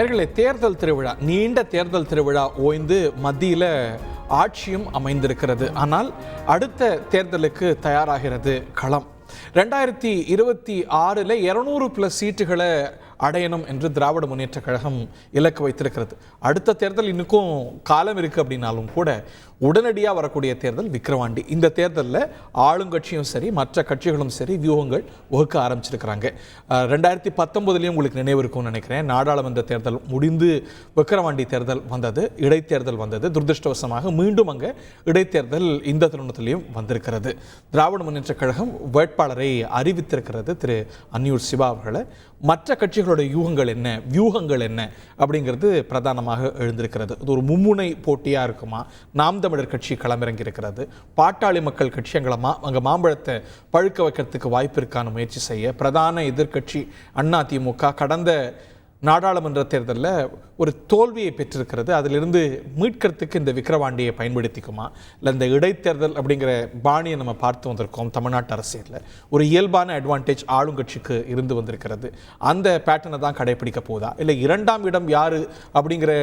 நேயர்களே, தேர்தல் திருவிழா, நீண்ட தேர்தல் திருவிழா ஓய்ந்து மத்தியில் ஆட்சியும் அமைந்திருக்கிறது. ஆனால் அடுத்த தேர்தலுக்கு தயாராகிறது களம். 2026 200+ சீட்டுகளை அடையணும் என்று திராவிட முன்னேற்ற கழகம் இலக்கு வைத்திருக்கிறது. அடுத்த தேர்தல் இன்னும் காலம் இருக்குது அப்படின்னாலும் கூட உடனடியாக வரக்கூடிய தேர்தல் விக்கிரவாண்டி. இந்த தேர்தலில் ஆளுங்கட்சியும் சரி மற்ற கட்சிகளும் சரி வியூகங்கள் வகுக்க ஆரம்பிச்சிருக்கிறாங்க. 2019 உங்களுக்கு நினைவு இருக்கும்னு நினைக்கிறேன். நாடாளுமன்ற தேர்தல் முடிந்து விக்கிரவாண்டி தேர்தல் வந்தது, இடைத்தேர்தல் வந்தது. துரதிருஷ்டவசமாக மீண்டும் அங்கே இடைத்தேர்தல் இந்த தருணத்திலையும் வந்திருக்கிறது. திராவிட முன்னேற்ற கழகம் வேட்பாளரை அறிவித்திருக்கிறது, திரு அன்னியூர் சிவா அவர்களை. மற்ற கட்சிகளுடைய வியூகங்கள் என்ன அப்படிங்கிறது பிரதானமாக எழுந்திருக்கிறது. இது ஒரு மும்முனை போட்டியாக இருக்குமா? நாம் தமிழர் கட்சி களமிறங்கி இருக்கிறது. பாட்டாளி மக்கள் கட்சி அங்கே மாம்பழத்தை பழுக்க வைக்கிறதுக்கு வாய்ப்பு இருக்கான முயற்சி செய்ய பிரதான எதிர்கட்சி அதிமுக கடந்த நாடாளுமன்ற தேர்தலில் ஒரு தோல்வியை பெற்றிருக்கிறது. அதிலிருந்து மீட்கிறதுக்கு இந்த விக்கிரவாண்டியை பயன்படுத்திக்குமா? இல்லை இந்த இடைத்தேர்தல் அப்படிங்கிற பாணியை நம்ம பார்த்து வந்திருக்கோம். தமிழ்நாட்டு அரசியலில் ஒரு இயல்பான அட்வான்டேஜ் ஆளுங்கட்சிக்கு இருந்து வந்திருக்கிறது. அந்த பேட்டர்னை தான் கடைபிடிக்க போகுதா, இல்லை 2ஆம் இடம் யார் அப்படிங்கிற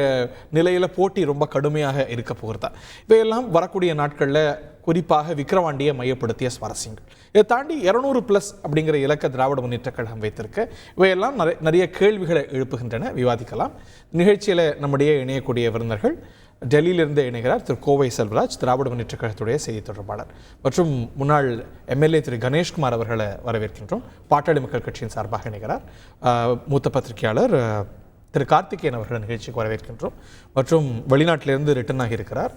நிலையில் போட்டி ரொம்ப கடுமையாக இருக்க போகிறதா? இவையெல்லாம் வரக்கூடிய நாட்களில் குறிப்பாக விக்கிரவாண்டியை மையப்படுத்திய சுவாரஸ்யங்கள். இதை தாண்டி 200+ அப்படிங்கிற இலக்க திராவிட முன்னேற்ற கழகம் வைத்திருக்க இவையெல்லாம் நிறைய கேள்விகளை எழுப்புகின்றன. விவாதிக்கலாம். நிகழ்ச்சியில் நம்முடைய இணையக்கூடிய விருந்தினர்கள் டெல்லியிலிருந்து இணைகிறார் திரு கோவை செல்வராஜ், திராவிட முன்னேற்ற கழகத்துடைய செய்தி தொடர்பாளர், மற்றும் முன்னாள் எம்எல்ஏ திரு கணேஷ்குமார் அவர்களை வரவேற்கின்றோம். பாட்டாளி மக்கள் கட்சியின் சார்பாக இணைகிறார் மூத்த பத்திரிகையாளர் திரு கார்த்திகேயன் அவர்கள் நிகழ்ச்சிக்கு வரவேற்கின்றோம். மற்றும் வெளிநாட்டிலிருந்து ரிட்டர்ன் ஆகி இருக்கிறார்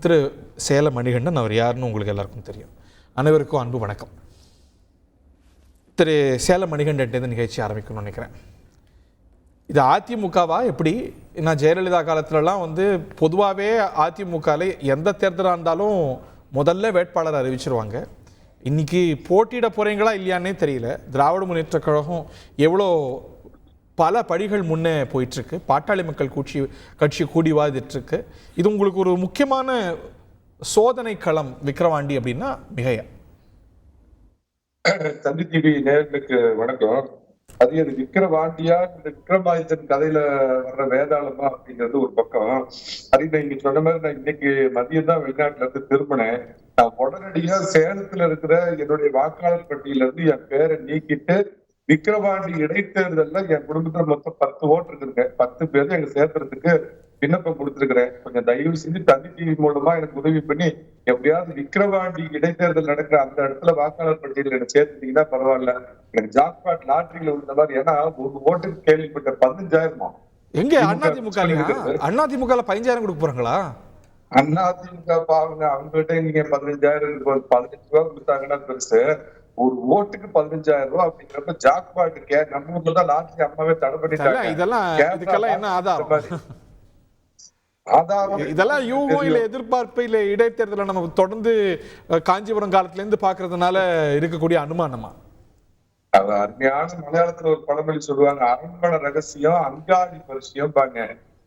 திரு சேல மணிகண்டன். அவர் யாருன்னு உங்களுக்கு எல்லாருக்கும் தெரியும். அனைவருக்கும் அன்பு வணக்கம். திரு சேல மணிகண்டன் நிகழ்ச்சி ஆரம்பிக்கணும்னு நினைக்கிறேன். இது அதிமுகவா எப்படி? நான் ஜெயலலிதா காலத்துலலாம் பொதுவாகவே அதிமுகவில் எந்த தேர்தலாக இருந்தாலும் முதல்ல வேட்பாளர் அறிவிச்சிருவாங்க. இன்றைக்கி போட்டியிட போகிறீங்களா இல்லையான்னே தெரியல. திராவிட முன்னேற்ற கழகம் எவ்வளோ பல படிகள் முன்னே போயிட்டுருக்கு. பாட்டாளி மக்கள் கட்சி கூடி வாதிட்டுருக்கு. இது உங்களுக்கு ஒரு முக்கியமான சோதனை களம் விக்கிரவாண்டி அப்படின்னா மிகையா? தந்தி டிவி நேயர்களுக்கு வணக்கம். அது விக்கிரவாண்டியா இந்த விக்ரமாதித்தன் கதையில வர்ற வேதாளமா அப்படிங்கிறது ஒரு பக்கம். அது நீங்க சொன்ன மாதிரி நான் இன்னைக்கு மதியம் தான் வெளிநாட்டுல இருந்து திரும்பினேன். நான் உடனடியா சேலத்துல இருக்கிற என்னுடைய வாக்காளர் பட்டியல இருந்து என் பேரை நீக்கிட்டு விக்கிரவாண்டி இடைத்தேர்தல்ல என் குடும்பத்துல மொத்தம் 10 ஓட்டு இருக்குங்க. 10 பேர் எங்க சேர்த்துறதுக்கு விண்ணப்பம் கொடுத்துருக்கிறேன். கொஞ்சம் தயவு செஞ்சு தந்தி டிவி மூலமா எனக்கு உதவி பண்ணி எப்படியாவது விக்கிரவாண்டி இடைத்தேர்தல் நடக்கிற அந்த இடத்துல வாக்காளர் பட்டியலில் எனக்கு சேர்த்துட்டீங்கன்னா பரவாயில்ல. எனக்கு ஜாக்பாட் லாட்டரியில உள்ள மாதிரி. ஏன்னா ஒரு ஓட்டுக்கு கேள்விப்பட்ட 15,000. எங்க அதிமுக 15,000 கொடுக்க போறாங்களா? அதிமுக பாருங்க, அவங்ககிட்ட நீங்க 15,000 15 ரூபா கொடுத்தாங்கன்னா பெருசு. ஒரு ஓட்டுக்கு 15,000 ரூபாய் அப்படிங்கிறப்ப ஜாக்பாட் நம்ம ஊர்ல தான் லாட்டரி அம்மாவே தடை பண்ணிட்டாங்க. இதெல்லாம் என்ன ஆதாரம்? இதெல்லாம் யூகம் இல்ல எதிர்பார்ப்பு இல்ல இடைத்தேர்தல நம்ம தொடர்ந்து காஞ்சிபுரம் காலத்துல இருந்து பாக்குறதுனால இருக்கக்கூடிய அனுமானமா? அது அருமையான மலையாளத்துல ஒரு பழமொழி சொல்லுவாங்க, அரண்மனை ரகசியம் அங்காடி பரிசியம் பாங்க.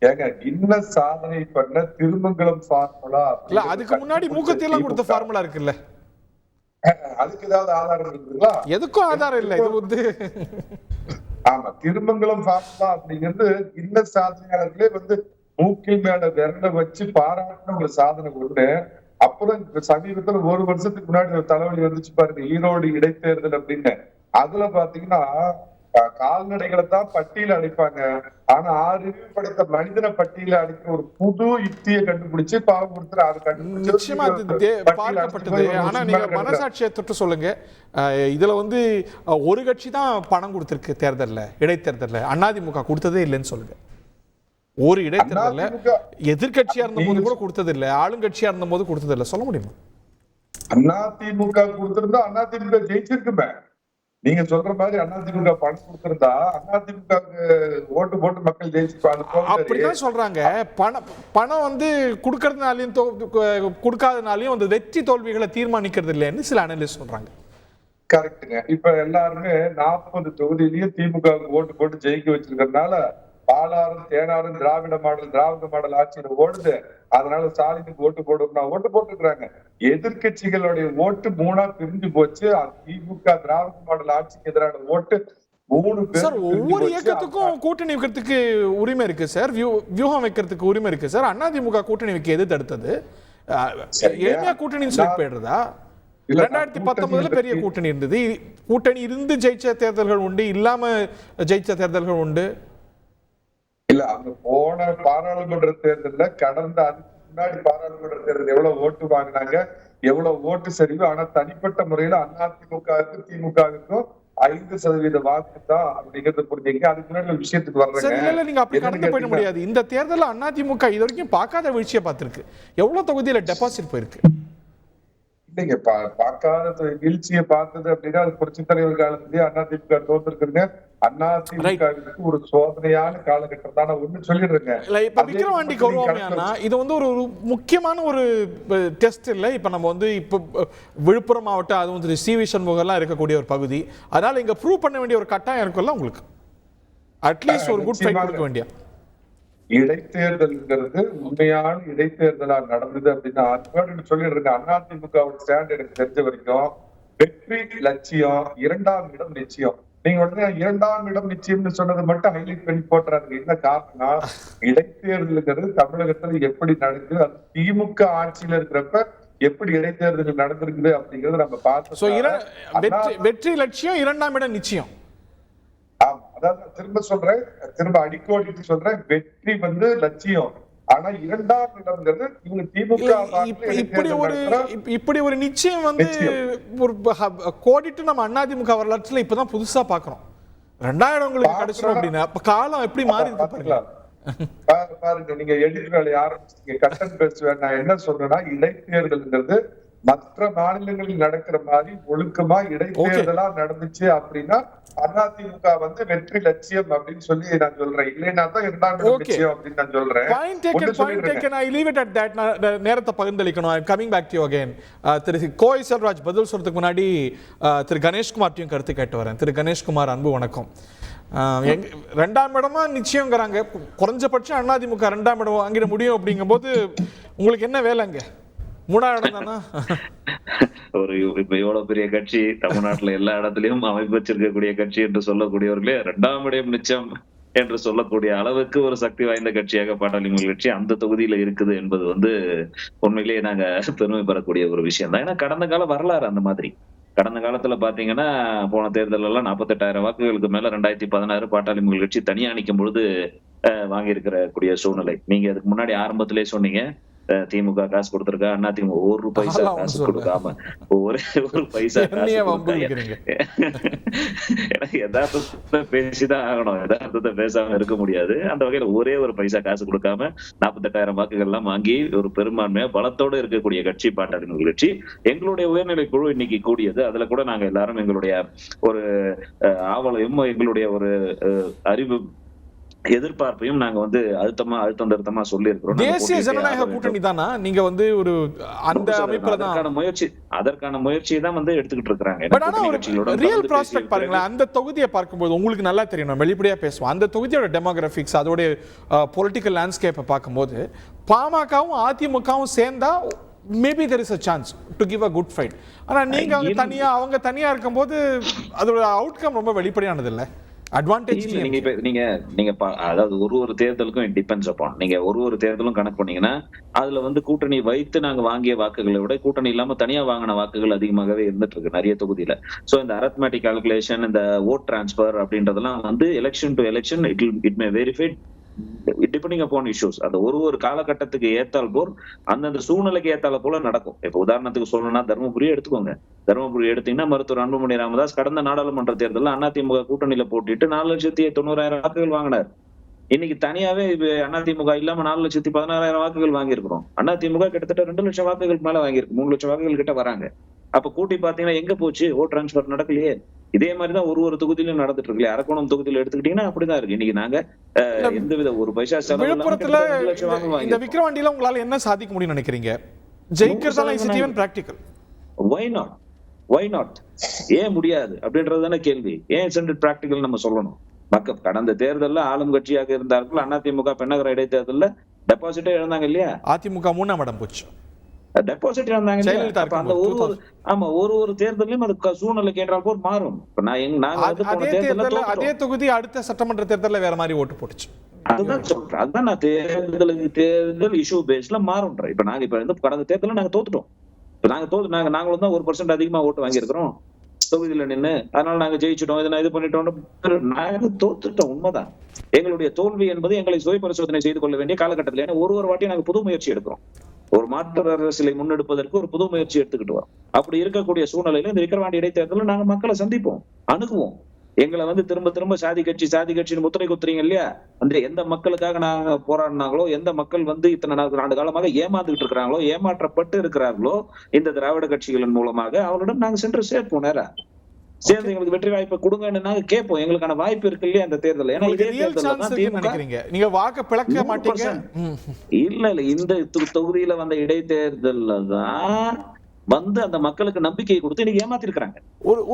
ஏங்க இன்ன சாதனை பண்ண திருமங்கலம் ஃபார்முலா இல்ல, அதுக்கு முன்னாடி மூக்கத்தியெல்லாம் கொடுத்த ஃபார்முலா இருக்குல்ல, அதுக்கு ஏதாவது ஆதாரம் இருக்குங்களா? எதுக்கும் ஆதாரம் இல்ல. இது ஆமா, திருமங்கலம் ஃபார்முலா அப்படிங்கிறது இன்ன சாதனையாளர்களே மூக்கில் மேல விரல வச்சு பாராட்டின ஒரு சாதனை கொண்டு. அப்புறம் சமீபத்துல ஒரு வருஷத்துக்கு முன்னாடி ஒரு தலைவலி வந்துச்சு பாருங்க, ஈரோடு இடைத்தேர்தல் அப்படின்னு. அதுல பாத்தீங்கன்னா கால்நடைகளை தான் பட்டியல அடிப்பாங்க. ஆனா 6 படைத்த மனிதனை பட்டியல அடிக்கிற ஒரு புது யுக்தியை கண்டுபிடிச்சு பாவம் கொடுத்துரு. அது பார்க்கப்பட்டது. ஆனா நீங்க மனசாட்சியை தொட்டு சொல்லுங்க, இதுல ஒரு கட்சி தான் பணம் கொடுத்திருக்கு தேர்தல்ல, இடைத்தேர்தல்ல. அதிமுக கொடுத்ததே இல்லைன்னு சொல்லுங்க. ஒரு இடைத்தேர்தல்ல எதிர்கட்சியா இருந்த போது கூட கொடுத்தது இல்ல, ஆளுங்கட்சியா இருந்த போது கொடுத்தது இல்ல. சொல்ல முடியுமா? அதிமுக கொடுத்திருந்தா அதிமுக ஜெயிச்சிருக்குமே. நீங்க சொல்ற மாதிரி அதிமுக பணம் கொடுத்திருந்தா அதிமுக ஓட்டு போட்டு மக்கள் ஜெயிச்சிருப்பாங்க. அப்படிதான் சொல்றாங்க. பணம் கொடுக்கறதுனாலையும் கொடுக்காதனாலையும் வெற்றி தோல்விகளை தீர்மானிக்கிறது இல்லைன்னு சில அனலிஸ்ட் சொல்றாங்க. கரெக்டுங்க. இப்ப எல்லாருமே 40 தொகுதியிலயும் திமுக ஓட்டு போட்டு ஜெயிக்க வச்சிருக்கிறதுனால பாலாறும் தேனாரும் திராவிட மாடல் ஆட்சியில ஓடுது. அதனால ஸ்டாலினுக்கு ஓட்டு போட்டுருக்காங்க. எதிர்கட்சிகளுடைய ஓட்டு 3ஆ பிரிஞ்சு போச்சு. திமுக திராவிட மாடல் ஆட்சிக்கு எதிரான ஓட்டு 3 சார் பேருக்கு ஒவ்வொரு இயக்கத்துக்கும் கூட்டணி வைக்கிறதுக்கு உரிமை இருக்கு சார், வியூகம் வைக்கிறதுக்கு உரிமை இருக்கு சார். அதிமுக கூட்டணி வைக்க எது தடுத்தது? எளிமையா கூட்டணி சொல்லி போயிடுறதா? 2019 பெரிய கூட்டணி இருந்தது. கூட்டணி இருந்து ஜெயிச்ச தேர்தல்கள் உண்டு, இல்லாம ஜெயிச்ச தேர்தல்கள் உண்டு. இல்ல அங்க போன பாராளுமன்ற தேர்தல்ல கடந்த அதுக்கு முன்னாடி பாராளுமன்ற தேர்தல் எவ்வளவு ஓட்டு வாங்கினாங்க, எவ்வளவு ஓட்டு சரிவு. ஆனா தனிப்பட்ட முறையில அதிமுகவுக்கும் திமுகவுக்கும் 5% வாக்கு தான் அப்படிங்கறது புரிஞ்சுங்க. அதுக்கு முன்னாடி ஒரு விஷயத்துக்கு வர்றேன். நீங்க அப்படி கடந்து போயிட முடியாது. இந்த தேர்தல அதிமுக இது வரைக்கும் பார்க்காத வீழ்ச்சியை பார்த்திருக்கு. எவ்வளவு தொகுதியில டெபாசிட் போயிருக்கு? இல்லைங்க, பார்க்காத வீழ்ச்சியை பார்த்தது அப்படின்னா அது புரட்சி தலைவர் காலத்திலேயே அதிமுக தோற்றுருக்குங்க. அதிமுகவுக்கு ஒரு சோதனையான காலகட்டம் தான். நான் ஒண்ணு சொல்லிடுறேங்க. இப்ப விக்கிரவாண்டிக்கு வருவோம்னா இது ஒரு முக்கியமான ஒரு டெஸ்ட் இல்ல. இப்ப நம்ம இப்ப விழுப்புரம் மாவட்டம், அதுவும் சி வி சண்முகம் எல்லாம் இருக்கக்கூடிய ஒரு பகுதி. அதனால இங்க ப்ரூவ் பண்ண வேண்டிய ஒரு கட்டாயம் இருக்குல்ல உங்களுக்கு. அட்லீஸ்ட் ஒரு குட் ஃபைட் கொடுக்க வேண்டிய இடைத்தேர்தல்ங்கிறது உண்மையான இடைத்தேர்தலா நடந்தது அப்படின்னா சொல்லிடுறேங்க. அதிமுகவோட ஸ்டாண்ட் எனக்கு தெரிஞ்ச வரைக்கும் வெற்றி லட்சியம், 2ஆம் இடம் நிச்சயம். நீங்க உடனே 2ஆம் இடம் நிச்சயம்னு சொன்னது மட்டும் ஹைலைட் பண்ணி போட்டுறாங்க. என்ன காரணம்னா இடைத்தேர்தலுங்கிறது தமிழகத்துல எப்படி நடக்குது, அது திமுக ஆட்சியில இருக்கிறப்ப எப்படி இடைத்தேர்தல் நடந்திருக்குது அப்படிங்கறத நம்ம பார்த்தோம். வெற்றி லட்சியம், 2ஆம் இடம் நிச்சயம். ஆமா, அதாவது திரும்ப சொல்றேன், திரும்ப அடிக்கோடிட்டு சொல்றேன், வெற்றி லட்சியம். ஆனா 2ஆம் இடம்ங்கிறது இவங்க திமுக இப்படி ஒரு நிச்சயம் ஒரு கோடிட்டு நம்ம அதிமுக வரலாற்றுல இப்பதான் புதுசா பாக்குறோம். 2ஆம் இடம் உங்களுக்கு கிடைச்சிடும் அப்படின்னா காலம் எப்படி மாறி பாருங்க. நீங்க எடிட் வேலையை ஆரம்பிச்சீங்க, கட்டன் பேசுவேன். நான் என்ன சொல்றேன்னா இடைத்தேர்தல்ங்கிறது மற்ற மாநிலங்களில் நடக்கிற மாதிரி ஒழுக்கமா இடைத்தேர்தலா நடந்துச்சு அப்படின்னா அதிமுக வெற்றி லட்சியம் அப்படின்னு சொல்லி நான் சொல்றேன். இல்லைன்னா தான் 2ஆம் இடம் நிச்சயம் அப்படின்னு நான் சொல்றேன். நேரத்தை பகிர்ந்தளிக்கணும். Coming back to you again. Thiru Kovai Selvaraj பதில் சொல்றதுக்கு முன்னாடி திரு கணேஷ்குமார்ட்டையும் கருத்து கேட்டு வரேன். திரு கணேஷ்குமார், அன்பு வணக்கம். 2ஆம் இடமா நிச்சயம்ங்கிறாங்க. குறைஞ்சபட்சம் அதிமுக 2ஆம் இடம் வாங்கிட முடியும் அப்படிங்கும் போது உங்களுக்கு என்ன வேலைங்க? 3ஆம் இடம் தானா? இப்ப எவ்வளவு பெரிய கட்சி, தமிழ்நாட்டுல எல்லா இடத்துலயும் அமைப்பு வச்சிருக்கக்கூடிய கட்சி என்று சொல்லக்கூடியவர்களே 2ஆம் இடம் நிச்சயம் என்று சொல்லக்கூடிய அளவுக்கு ஒரு சக்தி வாய்ந்த கட்சியாக பாட்டாளி மக்கள் கட்சி அந்த தொகுதியில இருக்குது என்பது உண்மையிலேயே நாங்க பெருமை பெறக்கூடிய ஒரு விஷயம் தான். ஏன்னா கடந்த கால வரலாறு அந்த மாதிரி. கடந்த காலத்துல பாத்தீங்கன்னா போன தேர்தல் எல்லாம் 48,000 வாக்குகளுக்கு மேல 2016 பாட்டாளி மக்கள் கட்சி தனியா நிற்கும் பொழுது வாங்கி இருக்கக்கூடிய சூழ்நிலை. நீங்க அதுக்கு முன்னாடி ஆரம்பத்திலே சொன்னீங்க திமுக காசு கொடுத்திருக்கா, அதிமுக 1 பைசா காசு கொடுக்காம ஒரே 1 பைசா காசு யதார்த்தத்தை பேசிதான் ஆகணும். யதார்த்தத்தை பேசாம இருக்க முடியாது. அந்த வகையில ஒரே 1 பைசா காசு கொடுக்காம 48,000 வாக்குகள் எல்லாம் வாங்கி ஒரு பெரும்பான்மையா பலத்தோடு இருக்கக்கூடிய கட்சி பாட்டாளி மக்கள் கட்சி. எங்களுடைய உயர்நிலை குழு இன்னைக்கு கூடியது. அதுல கூட நாங்க எல்லாரும் எங்களுடைய ஒரு ஆவலையும் எங்களுடைய ஒரு அறிவு எதிர்பார்ப்பையும் நாங்க அழுத்தம் திருத்தமா சொல்லி இருக்கிறோம். தேசிய ஜனநாயக கூட்டணி தானா நீங்க ஒரு அந்த அமைப்புல தான் அதற்கான முயற்சியை தான் எடுத்துக்கிட்டு இருக்காங்க. பட் ஆனா ஒரு ரியல் ப்ராஸ்பெக்ட் பாருங்களேன். அந்த தொகுதியை பார்க்கும்போது உங்களுக்கு நல்லா தெரியும், நம்ம வெளிப்படையா பேசுவோம். அந்த தொகுதியோட டெமோகிராபிக்ஸ், அதோட பொலிட்டிக்கல் லேண்ட்ஸ்கேப்பை பார்க்கும்போது பாமகவும் அதிமுகவும் சேர்ந்தா maybe there is a chance to give a good fight. ஆனா நீங்க அவங்க தனியா இருக்கும்போது அதோட அவுட்கம் ரொம்ப வெளிப்படையானது இல்ல. அட்வான்டேஜ் நீங்க அதாவது ஒரு தேர்தலுக்கும் இட் டிபெண்ட்ஸ் அப்பான். நீங்க ஒரு தேர்தலும் கணக்கு பண்ணீங்கன்னா அதுல கூட்டணி வைத்து நாங்க வாங்கிய வாக்குகளை விட கூட்டணி இல்லாம தனியா வாங்கின வாக்குகள் அதிகமாகவே இருந்துட்டு இருக்கு நிறைய தொகுதியில. சோ இந்த அரித்மெட்டிக் கால்குலேஷன், இந்த ஓட் டிரான்ஸ்பர் அப்படின்றதெல்லாம் election to election it may verified depending upon issues. அந்த ஒரு காலகட்டத்துக்கு ஏத்தால் போல் அந்தந்த சூழ்நிலைக்கு ஏத்தால போல நடக்கும். இப்ப உதாரணத்துக்கு சொல்லணும்னா தர்மபுரியை எடுத்துக்கோங்க. தர்மபுரி எடுத்தீங்கன்னா மருத்துவர் அன்புமணி ராமதாஸ் கடந்த நாடாளுமன்ற தேர்தலில் அதிமுக கூட்டணியில போட்டிட்டு 4,90,000 வாக்குகள் வாங்கினார். இன்னைக்கு தனியாவே அதிமுக இல்லாம 4,16,000 வாக்குகள் வாங்கியிருக்கிறோம். அதிமுக கிட்டத்தட்ட 2 லட்சம் வாக்குகள் மேல வாங்கியிருக்கு. 3 லட்சம் வாக்குகள் கிட்ட வராங்க. அப்ப கூட்டி பாத்தீங்கன்னா எங்க போச்சு? ஓட் டிரான்ஸ்பர் நடக்கலையே. இதே மாதிரிதான் ஒரு தொகுதியிலும் நடந்துட்டு இருக்கு. அரக்கோணம் தொகுதியில எடுத்துக்கிட்டீங்கன்னா அப்படிதான் இருக்கு. இன்னைக்கு நாங்க எந்தவித 1 பைசா விழுப்புரத்துல இந்த விக்கிரவாண்டியில உங்களால என்ன சாதிக்க முடியும்னு நினைக்கிறீங்க? ஜெயிக்கிறதால is it even practical? why not ஏன் முடியாது அப்படின்றது தானே கேள்வி. ஏன் சென்ட் பிராக்டிகல் நம்ம சொல்லணும்? கடந்த தேர்தலில் ஆளும் கட்சியாக இருந்தார்கள் அதிமுக பெண்ணகர இடைத்தேர்தலில் டெபாசிட்டே இழந்தாங்க இல்லையா? அதிமுக 3ஆம் இடம் போச்சு. டெபாசிட் வந்தாங்க இல்லையா? ஜெயலலிதா அப்ப அந்த ஒரு தேர்தலையும் அது சூழ்நிலைக்கு ஏற்றால் போல் மாறும். இப்ப நாங்க வந்து போன தேர்தல்ல அதே தொகுதி அடுத்த சட்டமன்ற தேர்தல்ல வேற மாதிரி ஓட்டு போட்டுச்சு. அதுதான் சொல்றேன். அதுதான் நான் தேர்தல் இஷ்யூ பேஸ்ல மாறும்ன்றேன். இப்ப நாங்க இப்ப வந்து கடந்த தேர்தல நாங்க தோத்துட்டோம். இப்ப நாங்களும் தான் 1% அதிகமா ஓட்டு வாங்கியிருக்கிறோம் தொகுதியில நின்னு. அதனால நாங்க ஜெயிச்சிட்டோம், இதை இது பண்ணிட்டோம். நாங்க தோத்துட்டோம், உண்மைதான். எங்களுடைய தோல்வி என்பது எங்களை சுய பரிசோதனை செய்து கொள்ள வேண்டிய காலகட்டத்தில். ஏன்னா ஒரு வாட்டியும் நாங்க புது முயற்சி எடுக்கிறோம். ஒரு மாற்று அரசியலை முன்னெடுப்பதற்கு ஒரு புது முயற்சி எடுத்துக்கிட்டு வரோம். அப்படி இருக்கக்கூடிய சூழ்நிலையில இந்த விக்கிரவாண்டி இடைத்தேர்தலில் நாங்க மக்களை சந்திப்போம், அணுகுவோம். எங்களை வந்து திரும்ப சாதி கட்சின்னு முத்திரை குத்துறீங்க இல்லையா? அந்த எந்த மக்களுக்காக நாங்க போராடினாங்களோ, எந்த மக்கள் வந்து இத்தனை ஆண்டு காலமாக ஏமாந்துகிட்டு இருக்கிறாங்களோ, ஏமாற்றப்பட்டு இருக்கிறார்களோ இந்த திராவிட கட்சிகளின் மூலமாக அவரிடம் நாங்க சென்று சேர்ப்போம். நேரம் சேர்ந்து எங்களுக்கு வெற்றி வாய்ப்பை கொடுங்கன்னு நாங்க கேட்போம். எங்களுக்கான வாய்ப்பு இருக்கு இல்லையா இந்த தேர்தல்? ஏன்னா இதே தேர்தல் நீங்க வாக்கு பிளக்க மாட்டீங்க. இல்ல இந்த தொகுதியில வந்த இடைத்தேர்தல்ல தான் வந்து அந்த மக்களுக்கு நம்பிக்கையை கொடுத்து இன்னைக்கு ஏமாத்திருக்காங்க.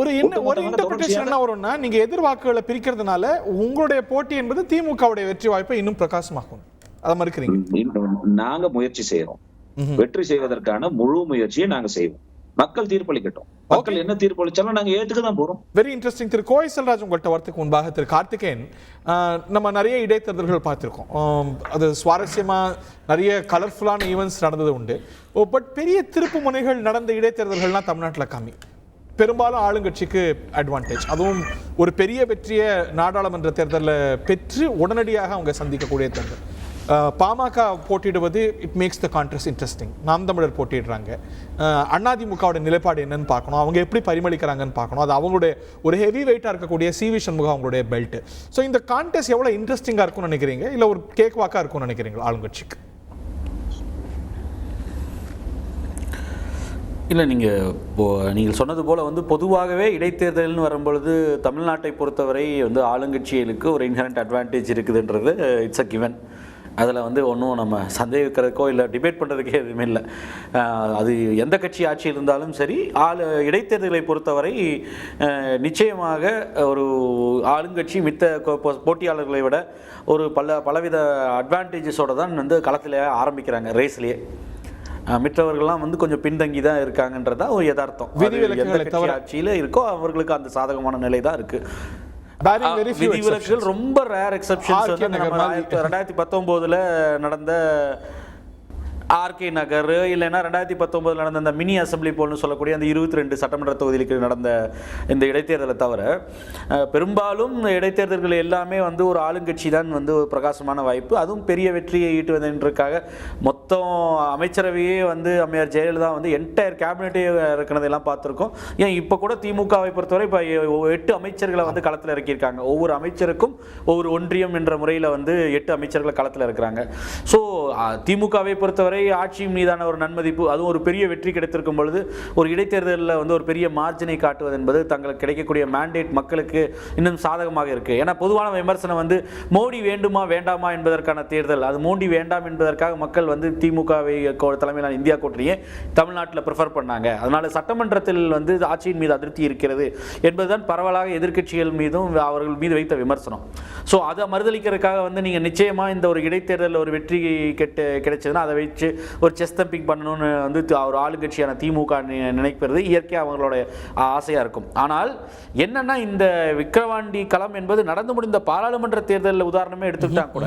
ஒரு இன்டர்பிரேஷன் என்ன வரும்னா, நீங்க எதிர்வாக்குகளை பிரிக்கிறதுனால உங்களுடைய போட்டி என்பது திமுகவுடைய வெற்றி வாய்ப்பை இன்னும் பிரகாசமாகும். அதை மறுக்கிறீங்க? நாங்க முயற்சி செய்யறோம். வெற்றி செய்வதற்கான முழு முயற்சியை நாங்க செய்வோம். மக்கள் தீர்ப்பளிக்கட்டும். மக்கள் என்ன தீர்ப்பளிச்சாலும் நாங்க ஏத்துக்க தான் போறோம். Very interesting. திரு கோவை செல்வராஜ், உங்கள்கிட்ட வரதுக்கு முன்பாக திரு கார்த்திகேயன், நம்ம நிறைய இடைத்தேர்தல்கள் பார்த்திருக்கோம். அது சுவாரஸ்யமா நிறைய கலர்ஃபுல்லான ஈவெண்ட்ஸ் நடந்தது உண்டு. பட் பெரிய திருப்பு முனைகள் நடந்த இடைத்தேர்தல்கள்லாம் தமிழ்நாட்டில் கம்மி. பெரும்பாலும் ஆளுங்கட்சிக்கு அட்வான்டேஜ். அதுவும் ஒரு பெரிய வெற்றியை நாடாளுமன்ற தேர்தலில் பெற்று உடனடியாக அவங்க சந்திக்கக்கூடிய தேர்தல். பாமக போட்டியிடுவது it makes the contrast interesting. நாம் தமிழர் போட்டிடுறாங்க. அதிமுகவோட நிலைப்பாடு என்னன்னு பார்க்கணும், அவங்க எப்படி பரிமளிக்கிறாங்கன்னு பார்க்கணும். அது அவங்களுடைய ஒரு ஹெவி வெயிட்டாக இருக்கக்கூடிய சி.வி. சண்முகம் அவங்களுடைய பெல்ட். ஸோ இந்த கான்டெஸ்ட் எவ்வளோ இன்ட்ரெஸ்டிங்காக இருக்கும்னு நினைக்கிறீங்க, இல்லை ஒரு கேக் வாக்காக இருக்கும்னு நினைக்கிறீங்களா ஆளுங்கட்சிக்கு? இல்லை, நீங்கள் சொன்னது போல் வந்து பொதுவாகவே இடைத்தேர்தல்னு வரும்பொழுது தமிழ்நாட்டை பொறுத்தவரை வந்து ஆளுங்கட்சிகளுக்கு ஒரு இன்ஹரண்ட் அட்வான்டேஜ் இருக்குதுன்றது இட்ஸ் அ கிவன். அதில் வந்து ஒன்றும் நம்ம சந்தேகிக்கிறதுக்கோ இல்லை டிபேட் பண்ணுறதுக்கே எதுவுமே இல்லை. அது எந்த கட்சி ஆட்சி இருந்தாலும் சரி, இடைத்தேர்தலை பொறுத்தவரை நிச்சயமாக ஒரு ஆளுங்கட்சி மித்த போட்டியாளர்களை விட ஒரு பலவித அட்வான்டேஜஸோடு தான் வந்து களத்தில் ஆரம்பிக்கிறாங்க, ரேஸ்லேயே. மற்றவர்கள்லாம் வந்து கொஞ்சம் பின்தங்கி தான் இருக்காங்கன்றதா ஒரு யதார்த்தம். எந்த கட்சி ஆட்சியில் இருக்கோ அவர்களுக்கு அந்த சாதகமான நிலை தான் இருக்குது. விதிவிலக்குகள் ரொம்ப ரேர் எக்ஸெப்ஷன்ஸ் வந்து நம்ம 2019 நடந்த ஆர்கே நகர், இல்லைன்னா 2019 நடந்த அந்த மினி அசம்பிளி போல்னு சொல்லக்கூடிய அந்த 22 சட்டமன்ற தொகுதிகளுக்கு நடந்த இந்த இடைத்தேர்தலை தவிர பெரும்பாலும் இடைத்தேர்தல்கள் எல்லாமே வந்து ஒரு ஆளுங்கட்சி தான் வந்து ஒரு பிரகாசமான வாய்ப்பு. அதுவும் பெரிய வெற்றியை ஈட்டுவதற்காக மொத்தம் அமைச்சரவையே வந்து அம்மையார் ஜெயலலிதா வந்து என்டையர் கேபினெட்டே இருக்கிறதெல்லாம் பார்த்துருக்கோம். ஏன் இப்போ கூட திமுகவை பொறுத்தவரை இப்போ 8 அமைச்சர்களை வந்து களத்தில் இறக்கியிருக்காங்க. ஒவ்வொரு அமைச்சருக்கும் ஒவ்வொரு ஒன்றியம் என்ற முறையில் வந்து 8 அமைச்சர்களை களத்தில் இருக்கிறாங்க. ஸோ திமுகவை பொறுத்தவரை ஆட்சி மீதான ஒரு நன்மதிப்பு, அதுவும் ஒரு பெரிய வெற்றி கிடைத்திருக்கும் பொழுது ஒரு இடைத்தேர்தலில் வந்து ஒரு பெரிய மார்ஜினை காட்டுவது என்பது தங்களுக்கு கிடைக்கக்கூடிய மேண்டேட் மக்களுக்கு இன்னும் சாதகமாக இருக்கு. ஏன்னா பொதுவான விமர்சனம் வந்து மோடி வேண்டுமா வேண்டாமா என்பதற்கான தேர்தல். அது மோடி வேண்டாம் என்பதற்காக மக்கள் வந்து திமுகவை தலைமையிலான இந்தியா கூட்டணியை தமிழ்நாட்டில் ப்ரிஃபர் பண்ணாங்க. அதனால சட்டமன்றத்தில் வந்து ஆட்சியின் மீது அதிருப்தி இருக்கிறது என்பதுதான் பரவலாக எதிர்க்கட்சிகள் மீதும் அவர்கள் மீது வைத்த விமர்சனம். ஸோ அதை மறுதளிக்கிறதுக்காக வந்து நீங்கள் நிச்சயமாக இந்த ஒரு இடைத்தேர்தலில் ஒரு வெற்றி கிடைச்சதுன்னா அதை வச்சு ஒரு செஸ் தம்பிங் பண்ணணும்னு வந்து ஒரு ஆளுங்கட்சியான திமுக நினைக்கிறது இயற்கையாக அவங்களோட ஆசையாக இருக்கும். ஆனால் என்னன்னா இந்த விக்கிரவாண்டி களம் என்பது நடந்து முடிந்த பாராளுமன்ற தேர்தலில் உதாரணமே எடுத்துக்கிட்டா கூட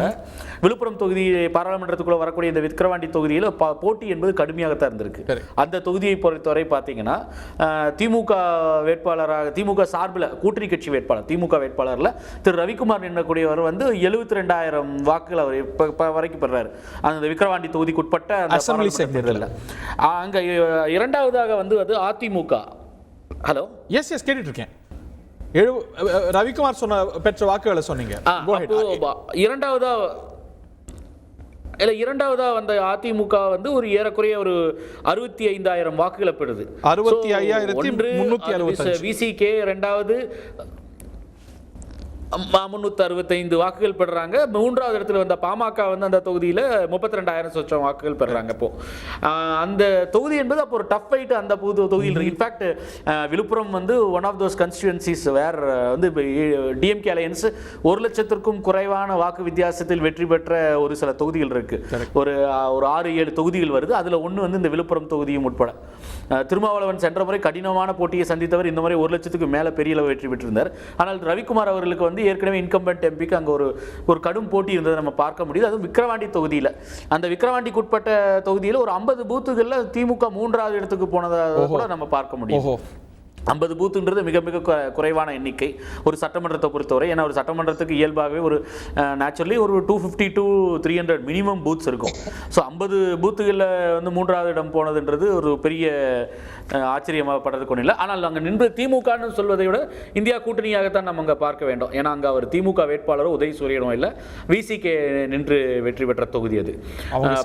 விழுப்புரம் தொகுதி பாராளுமன்றத்துக்குள்ள வரக்கூடிய இந்த விக்கிரவாண்டி தொகுதியில் போட்டி என்பது கடுமையாகத்தான் இருந்திருக்கு. அந்த தொகுதியை பொறுத்தவரை பார்த்தீங்கன்னா திமுக வேட்பாளராக, திமுக சார்பில் கூட்டணி கட்சி வேட்பாளர், திமுக வேட்பாளரில் திரு ரவிக்குமார் எண்ணக்கூடியவர் வந்து 72,000 வாக்குகள் அவர் இப்போ வரைக்கும் பெறாரு அந்த விக்கிரவாண்டி தொகுதிக்கு உட்பட்ட அசெம்பிளி தேர்தலில். அங்க இரண்டாவதாக வந்து அது அதிமுக. ஹலோ, எஸ் கேட்டுட்டு இருக்கேன். ரவிக்குமார் சொன்ன பெற்ற வாக்குகளை சொன்னீங்க. இரண்டாவதா வந்த அதிமுக வந்து ஒரு ஏறக்குறைய ஒரு 65,000 வாக்குகளை பெறுது. 65,365. விசிகே இரண்டாவது 365 வாக்குகள் பெறுறாங்க. 3வது இடத்துல வந்த பாமக வந்து அந்த தொகுதியில் 32,000 சொச்சம் வாக்குகள் பெறுறாங்க. இப்போ அந்த தொகுதி என்பது அப்போ ஒரு டஃப் ஃபைட் அந்த தொகுதியில் இருக்கு. இன்ஃபேக்ட் விழுப்புரம் வந்து ஒன் ஆஃப் தோஸ் கன்ஸ்டிடுவன்சிஸ் வேர் வந்து டிஎம்கே அலையன்ஸ் 1 லட்சத்திற்கும் குறைவான வாக்கு வித்தியாசத்தில் வெற்றி பெற்ற ஒரு சில தொகுதிகள் இருக்கு. ஒரு 6-7 தொகுதிகள் வருது. அதுல ஒன்று வந்து இந்த விழுப்புரம் தொகுதியும் உட்பட. திருமாவளவன் சென்ற முறை கடினமான போட்டியை சந்தித்தவர். இந்த முறை 1 லட்சத்துக்கு மேல பெரிய அளவு வெற்றி பெற்றிருந்தார். ஆனால் ரவிக்குமார் அவர்களுக்கு வந்து ஏற்கனவே இன்கம்பென்ட் எம்பிக்கு அங்கே ஒரு கடும் போட்டி இருந்ததை நம்ம பார்க்க முடியுது. அதுவும் விக்கிரவாண்டி தொகுதியில். அந்த விக்கிரவாண்டிக்கு உட்பட்ட தொகுதியில் ஒரு 50 பூத்துகளில் திமுக 3வது இடத்துக்கு போனதை கூட நம்ம பார்க்க முடியும். 50 பூத்துன்றது மிக மிக குறைவான எண்ணிக்கை ஒரு சட்டமன்றத்தை பொறுத்தவரை. ஏன்னா ஒரு சட்டமன்றத்துக்கு இயல்பாகவே ஒரு நேச்சுரலி ஒரு 250 to 300 மினிமம் பூத்ஸ் இருக்கும். ஸோ 50 பூத்துகளில் வந்து 3வது இடம் போனதுன்றது ஒரு பெரிய ஆச்சரியமாகப்படுறதுக்கு ஒன்றும் இல்லை. ஆனால் அங்கே நின்று திமுகன்னு சொல்வதை விட இந்தியா கூட்டணியாகத்தான் நம்ம அங்கே பார்க்க வேண்டும். ஏன்னா அங்கே அவர் திமுக வேட்பாளரோ உதயசூரியனோ இல்லை, விசிகே நின்று வெற்றி பெற்ற தொகுதி அது.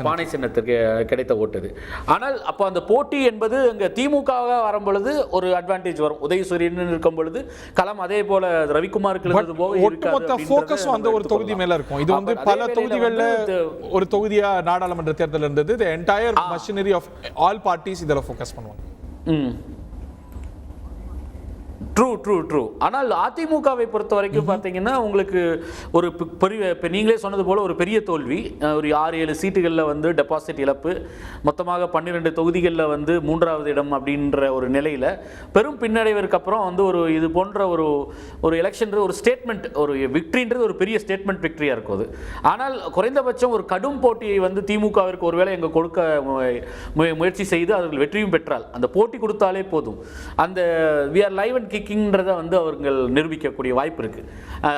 பானை சின்னத்துக்கு கிடைத்த ஓட்டு. ஆனால் அப்போ அந்த போட்டி என்பது அங்கே திமுகவாக வரும்பொழுது ஒரு அட்வான்டேஜ் வரும். உதயசூரியன் இருக்கும் பொழுது களம் அதே போல ரவிக்குமாருக்கு இருந்தது போக ஒட்டுமொத்த ஃபோக்கஸ் அந்த ஒரு தொகுதி மேல இருக்கும். இது வந்து பல தொகுதிகள்ல ஒரு தொகுதியா நாடாளுமன்ற தேர்தல் இருந்தது. the entire machinery of all parties இதல ஃபோக்கஸ் பண்ணுவாங்க. ட்ரூ. ஆனால் அதிமுகவை பொறுத்த வரைக்கும் பார்த்தீங்கன்னா உங்களுக்கு ஒரு பெரிய, இப்போ நீங்களே சொன்னது போல ஒரு பெரிய தோல்வி. ஒரு 6-7 சீட்டுகளில் வந்து டெபாசிட் இழப்பு, மொத்தமாக 12 தொகுதிகளில் வந்து 3வது இடம் அப்படின்ற ஒரு நிலையில் பெரும் பின்னடைவிற்கு அப்புறம் வந்து ஒரு இது போன்ற ஒரு எலெக்ஷன் ஒரு ஸ்டேட்மெண்ட், ஒரு விக்ட்ரின்றது ஒரு பெரிய ஸ்டேட்மெண்ட் விக்ட்ரியாக இருக்கும் அது. ஆனால் குறைந்தபட்சம் ஒரு கடும் போட்டியை வந்து திமுகவிற்கு ஒருவேளை எங்கே கொடுக்க முயற்சி செய்து அவர்கள் வெற்றியும் பெற்றால், அந்த போட்டி கொடுத்தாலே போதும், அந்த வி ஆர் லைவ் அண்ட் கிக்கிங்ன்றதை வந்து அவர்கள் நிரூபிக்கக்கூடிய வாய்ப்பு இருக்கு.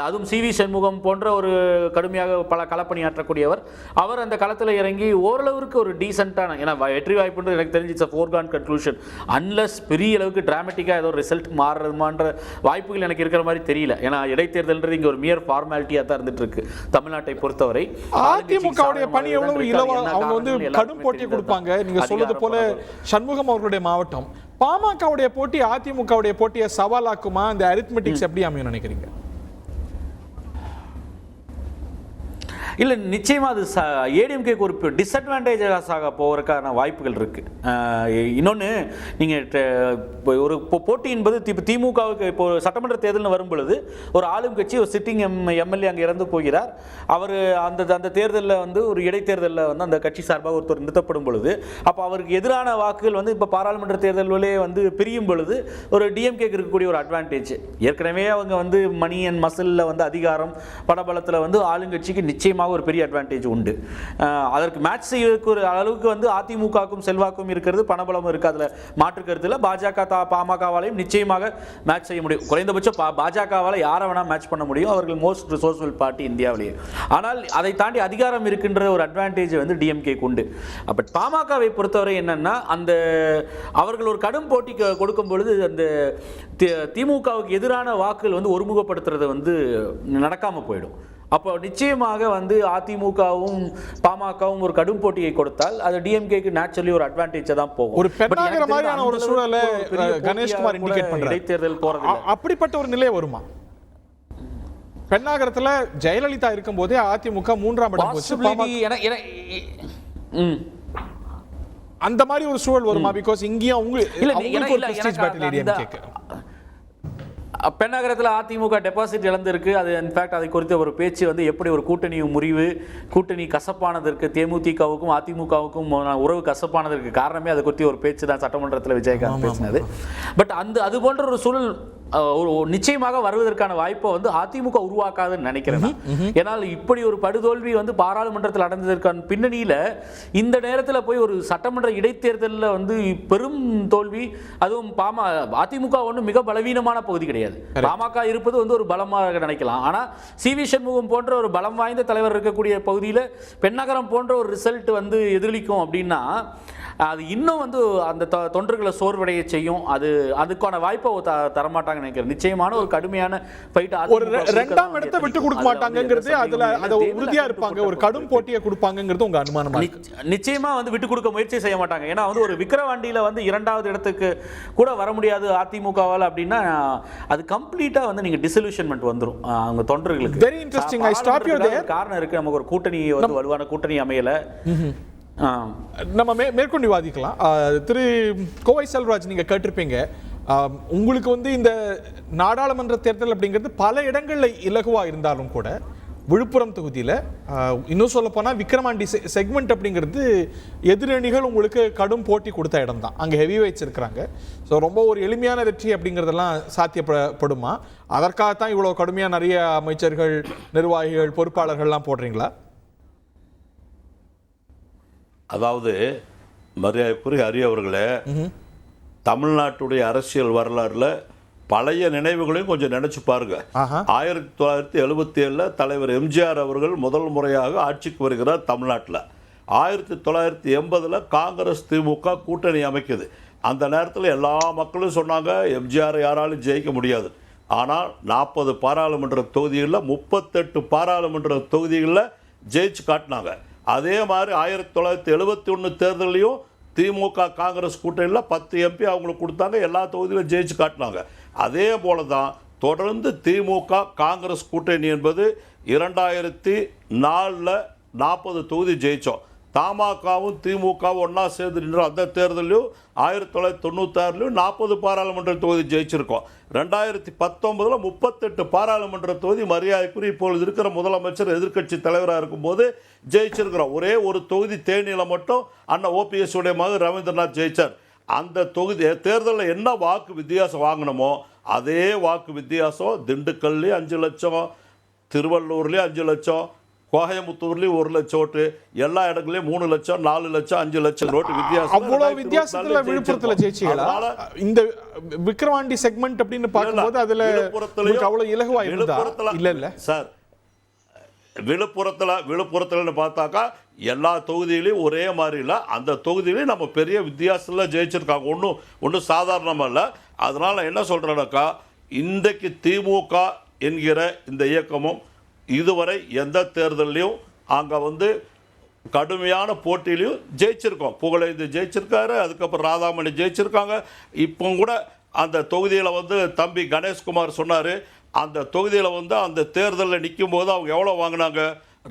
அதுவும் சிவி சண்முகம் போன்ற ஒரு கடுமையாக பல களப்பணியாற்றக்கூடியவர், அவர் அந்த களத்தில் இறங்கி ஓரளவுக்கு ஒரு டீசென்ட்டான, ஏன்னா வெற்றி வாய்ப்புன்றது எனக்கு தெரிஞ்சு இட்ஸ் ஃபோர்கான் கன்க்ளூஷன். அன்லஸ் பெரிய அளவுக்கு டிராமட்டிக்காக ஏதோ ரிசல்ட் மாறுறதுமான்ற வாய்ப்புகள் எனக்கு இருக்கிற மாதிரி தெரியல. ஏன்னா இடைத்தேர்தல்ன்றது இங்கே ஒரு மியர் ஃபார்மாலிட்டியாக தான் இருந்துட்டு இருக்கு தமிழ்நாட்டை பொறுத்தவரை. அதிமுகவுடைய பணி எவ்வளவு இலவா, அவங்க வந்து கடும் போட்டியை கொடுப்பாங்க. நீங்க சொல்றது போல சண்முகம் அவர்களுடைய மாவட்டம், பாமகவுடைய போட்டி அதிமுகவுடைய போட்டியை சவாலாக்குமா? இந்த அரித்மெட்டிக்ஸ் எப்படி அமையும் நினைக்கிறீங்க? இல்லை, நிச்சயமாக அது ஏடிஎம்கேக்கு ஒரு டிஸ்அட்வான்டேஜாக போகிறதுக்கான வாய்ப்புகள் இருக்குது. இன்னொன்று, நீங்கள் ஒரு போட்டி என்பது இப்போ திமுகவுக்கு இப்போ சட்டமன்ற தேர்தல்னு வரும் பொழுது ஒரு ஆளும் கட்சி ஒரு சிட்டிங் எம்எல்ஏ அங்கே இறந்து போகிறார். அவர் அந்த தேர்தலில் வந்து ஒரு இடைத்தேர்தலில் வந்து அந்த கட்சி சார்பாக ஒருத்தர் நிறுத்தப்படும் பொழுது அப்போ அவருக்கு எதிரான வாக்குகள் வந்து இப்போ பாராளுமன்ற தேர்தலிலே வந்து பிரியும் பொழுது ஒரு டிஎம்கேக்கு இருக்கக்கூடிய ஒரு அட்வான்டேஜ். ஏற்கனவே அவங்க வந்து மணி அண்ட் மசிலில் வந்து அதிகாரம் படபலத்தில் வந்து ஆளுங்கட்சிக்கு நிச்சயமாக ஒரு பெரிய அட்வான்டேஜ் உண்டு. அதற்கு மேட்ச் செய்யக்கூடிய அளவுக்கு வந்து அதிமுகவுக்கும் செல்வாக்கும் இருக்கிறது, பணபலமும் இருக்கு, அதில் மாற்று கருத்தில் பாஜக பாமகவாலையும் நிச்சயமாக மேட்ச் செய்ய முடியும். குறைந்தபட்சம் பாஜகவால் யாரை வேணா மேட்ச் பண்ண முடியும், அவர்கள் மோஸ்ட் ரிசோர்ஸ்ஃபுல் பார்ட்டி இந்தியாவிலேயே. ஆனால் அதை தாண்டி அதிகாரம் இருக்கின்ற ஒரு அட்வான்டேஜ் வந்து டிஎம்கே உண்டு. பட் பாமகவை பொறுத்தவரை என்னன்னா, அந்த அவர்கள் ஒரு கடும் போட்டி கொடுக்கும் பொழுது அந்த திமுகவுக்கு எதிரான வாக்குகள் வந்து ஒருமுகப்படுத்துறது வந்து நடக்காம போயிடும். அப்போ நிச்சயமாக வந்து அதிமுகவும் பாமகவும் ஒரு கடும் போட்டியை கொடுத்தால் அது டிஎம்கேக்கு நேச்சுரலி ஒரு அட்வான்டேஜ் தான் போகும். ஒரு பெண்ணாகிற மாதிரியான ஒரு சூழலை கணேஷ்குமார் இண்டிகேட் பண்றாரு. இடைத்தேர்தல் போறது அப்படிப்பட்ட ஒரு நிலை வருமா? பெண்ணாகரத்துல ஜெயலலிதா இருக்கும் போதே அதிமுக 3ஆம் இடம் போச்சு. அந்த மாதிரி ஒரு சூழல் வருமா? பிகாஸ் இங்கேயும் உங்களுக்கு ஒரு பிரஸ்டீஜ் பேட்டில் டிஎம்கேக்கு. பெண்ணகரத்தில் அதிமுக டெபாசிட் இழந்திருக்கு. அது இன்ஃபேக்ட் அதை குறித்த ஒரு பேச்சு வந்து எப்படி ஒரு கூட்டணி முறிவு, கூட்டணி கசப்பானதற்கு, தேமுதிகவுக்கும் அதிமுகவுக்கும் உறவு கசப்பானதற்கு காரணமே அதை குறித்து ஒரு பேச்சு தான் சட்டமன்றத்தில் விஜயகாந்த் பேசினது. பட் அது போன்ற ஒரு சூழல் நிச்சயமாக வருவதற்கான வாய்ப்பை வந்து அதிமுக உருவாக்காதுன்னு நினைக்கிறேன். ஏன்னால் இப்படி ஒரு படுதோல்வி வந்து பாராளுமன்றத்தில் அடைந்ததற்கான பின்னணியில இந்த நேரத்தில் போய் ஒரு சட்டமன்ற இடைத்தேர்தலில் வந்து பெரும் தோல்வி, அதுவும் அதிமுக ஒன்றும் மிக பலவீனமான பகுதி கிடையாது. பாமக இருப்பது வந்து ஒரு பலமாக நினைக்கலாம். ஆனா சிவி சண்முகம் போன்ற ஒரு பலம் வாய்ந்த தலைவர் இருக்கக்கூடிய பகுதியில் பெண்ணகரம் போன்ற ஒரு ரிசல்ட் வந்து எதிரொலிக்கும் அப்படின்னா அது இன்னும் வந்து அந்த தொண்டர்களை சோர்வடைய செய்யும். அதுக்கான வாய்ப்பை தரமாட்டாங்க நினைக்கிறேன். நிச்சயமான ஒரு கடுமையான ஃபைட், ஒரு இரண்டாம் இடத்தை விட்டு கொடுக்க மாட்டாங்கிறது, அதுல அத உறுதியா இருப்பாங்க, ஒரு கடும் போட்டியை கொடுப்பாங்கிறது உங்க அனுமானமா? நிச்சயமா வந்து விட்டு கொடுக்க முயற்சி செய்ய மாட்டாங்க. ஏன்னா வந்து ஒரு விக்கிரவாண்டியில வந்து 2வது இடத்துக்கு கூட வர முடியாது அதிமுகவால் அப்படின்னா அது கம்ப்ளீட்டா வந்து நீங்க டிசல்யூஷன்மெண்ட் வந்துரும் அவங்க தொண்டர்களுக்கு. Very interesting. I stop you there. காரணம் இருக்கு, நமக்கு ஒரு கூட்டணி வந்து வலுவான கூட்டணி அமையல. நம்ம மேற்கொண்டு விவாதிக்கலாம். திரு கோவை செல்வராஜ், நீங்க கேட்டிருப்பீங்க, உங்களுக்கு வந்து இந்த நாடாளுமன்ற தேர்தல் அப்படிங்கிறது பல இடங்கள்ல இலகுவா இருந்தாலும் கூட விழுப்புரம் தொகுதியில் இன்னும் சொல்ல போனால் விக்கிரவாண்டி செக்மெண்ட் அப்படிங்கிறது எதிரணிகள் உங்களுக்கு கடும் போட்டி கொடுத்த இடம் தான். அங்கே ஹெவி வெயிட்ஸ் இருக்கிறாங்க. ஸோ ரொம்ப ஒரு எளிமையான வெற்றி அப்படிங்கிறதெல்லாம் சாத்தியப்படுமா? அதற்காகத்தான் இவ்வளோ கடுமையாக நிறைய அமைச்சர்கள், நிர்வாகிகள், பொறுப்பாளர்கள்லாம் போடுறீங்களா? அதாவது மரியாதைக்குரிய அரியவர்களே, தமிழ்நாட்டுடைய அரசியல் வரலாறுல பழைய நினைவுகளையும் கொஞ்சம் நினைச்சு பாருங்க. 1977 தலைவர் எம்ஜிஆர் அவர்கள் முதல் முறையாக ஆட்சிக்கு வருகிறார் தமிழ்நாட்டில். 1980 காங்கிரஸ் திமுக கூட்டணி அமைக்குது. அந்த நேரத்தில் எல்லா மக்களும் சொன்னாங்க எம்ஜிஆர் யாராலும் ஜெயிக்க முடியாது. ஆனால் 40 பாராளுமன்ற தொகுதிகளில் 38 பாராளுமன்ற தொகுதிகளில் ஜெயிச்சு காட்டினாங்க. அதே மாதிரி 1971 தேர்தலையும் திமுக காங்கிரஸ் கூட்டணியில் 10 எம்பி அவங்களுக்கு கொடுத்தாங்க, எல்லா தொகுதியிலும் ஜெயிச்சு காட்டினாங்க. அதே போல தான் தொடர்ந்து திமுக காங்கிரஸ் கூட்டணி என்பது 2004 40 தொகுதி ஜெயித்தோம். தமாகவும் திமுகவும் ஒன்றா சேர்ந்து நின்ற அந்த தேர்தலையும் 1996 40 பாராளுமன்ற தொகுதி ஜெயிச்சிருக்கோம். 2019 38 பாராளுமன்ற தொகுதி மரியாதைக்குரிய இப்பொழுது இருக்கிற முதலமைச்சர் எதிர்க்கட்சி தலைவராக இருக்கும்போது ஜெயிச்சிருக்கிறோம். ஒரே ஒரு தொகுதி தேனியில் மட்டும் அண்ணன் ஓபிஎஸ் உடைய மகன் ரவீந்திரநாத் ஜெயிச்சார். அந்த தொகுதி தேர்தலில் என்ன வாக்கு வித்தியாசம் வாங்கினோமோ அதே வாக்கு வித்தியாசம் திண்டுக்கல்லையும் 5 லட்சம், திருவள்ளூர்லேயும் 5 லட்சம், கோயம்புத்தூர்லேயும் 1 லட்சம் ஓட்டு, எல்லா இடங்களையும் 3 லட்சம், 4 லட்சம், 5 லட்சம் ஓட்டு வித்தியாசம். அவ்வளவு வித்தியாசத்துல விழுப்புரத்துல ஜெயிச்சீங்களா? இந்த விக்கிரவாண்டி செக்மெண்ட் அப்படின்னு பார்க்கும்போது அதுல அவ்வளவு இலகுவா இருந்தா இல்ல சார். விழுப்புரத்துல பார்த்தாக்கா எல்லா தொகுதியிலையும் ஒரே மாதிரி இல்லை. அந்த தொகுதியிலையும் நம்ம பெரிய வித்தியாசத்தில் ஜெயிச்சிருக்காங்க. ஒன்றும் சாதாரணமாக இல்லை. அதனால என்ன சொல்கிறேன்னாக்கா, இன்றைக்கு திமுக என்கிற இந்த இயக்கமும் இதுவரை எந்த தேர்தலையும் அங்கே வந்து கடுமையான போட்டியிலையும் ஜெயிச்சிருக்கோம். புகழேந்தி ஜெயிச்சிருக்காரு, அதுக்கப்புறம் ராதாமணி ஜெயிச்சிருக்காங்க. இப்போ கூட அந்த தொகுதியில் வந்து தம்பி கணேஷ்குமார் சொன்னார், அந்த தொகுதியில் வந்து அந்த தேர்தலில் நிற்கும் போது அவங்க எவ்வளோ வாங்கினாங்க?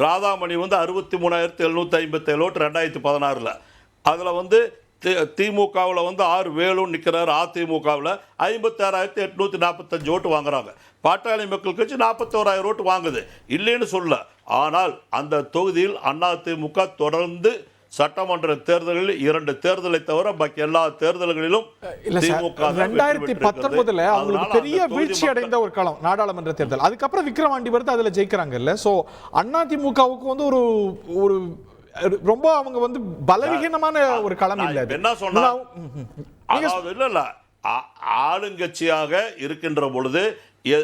ராதாமணி வந்து 63,757 ஓட்டு 2016. அதில் வந்து திமுகவில் வந்து ஆர் வேலுன்னு நிற்கிறார். அதிமுகவில் 56,845 ஓட்டு வாங்குறாங்க. பாட்டாளி மக்கள் கட்சி 41,000 ஓட்டு வாங்குது, இல்லைன்னு சொல்ல. ஆனால் அந்த தொகுதியில் அதிமுக தொடர்ந்து சட்டமன்ற தேர்தலில் 2 தேர்தலை தவிர பாக்கி எல்லா தேர்தல்களிலும் 2019 அவங்களுக்கு பெரிய வீழ்ச்சி அடைந்த ஒரு காலம் நாடாளுமன்ற தேர்தல். அதுக்கப்புறம் விக்கிரவாண்டி வருது, அதுல ஜெயிக்கிறாங்கல்ல. சோ அதிமுகவுக்கு வந்து ஒரு ரொம்ப அவங்க வந்து பலவீனமான ஒரு களம் இல்ல. என்ன சொன்னா இல்ல ஆளுங்கட்சியாக இருக்கின்ற பொழுது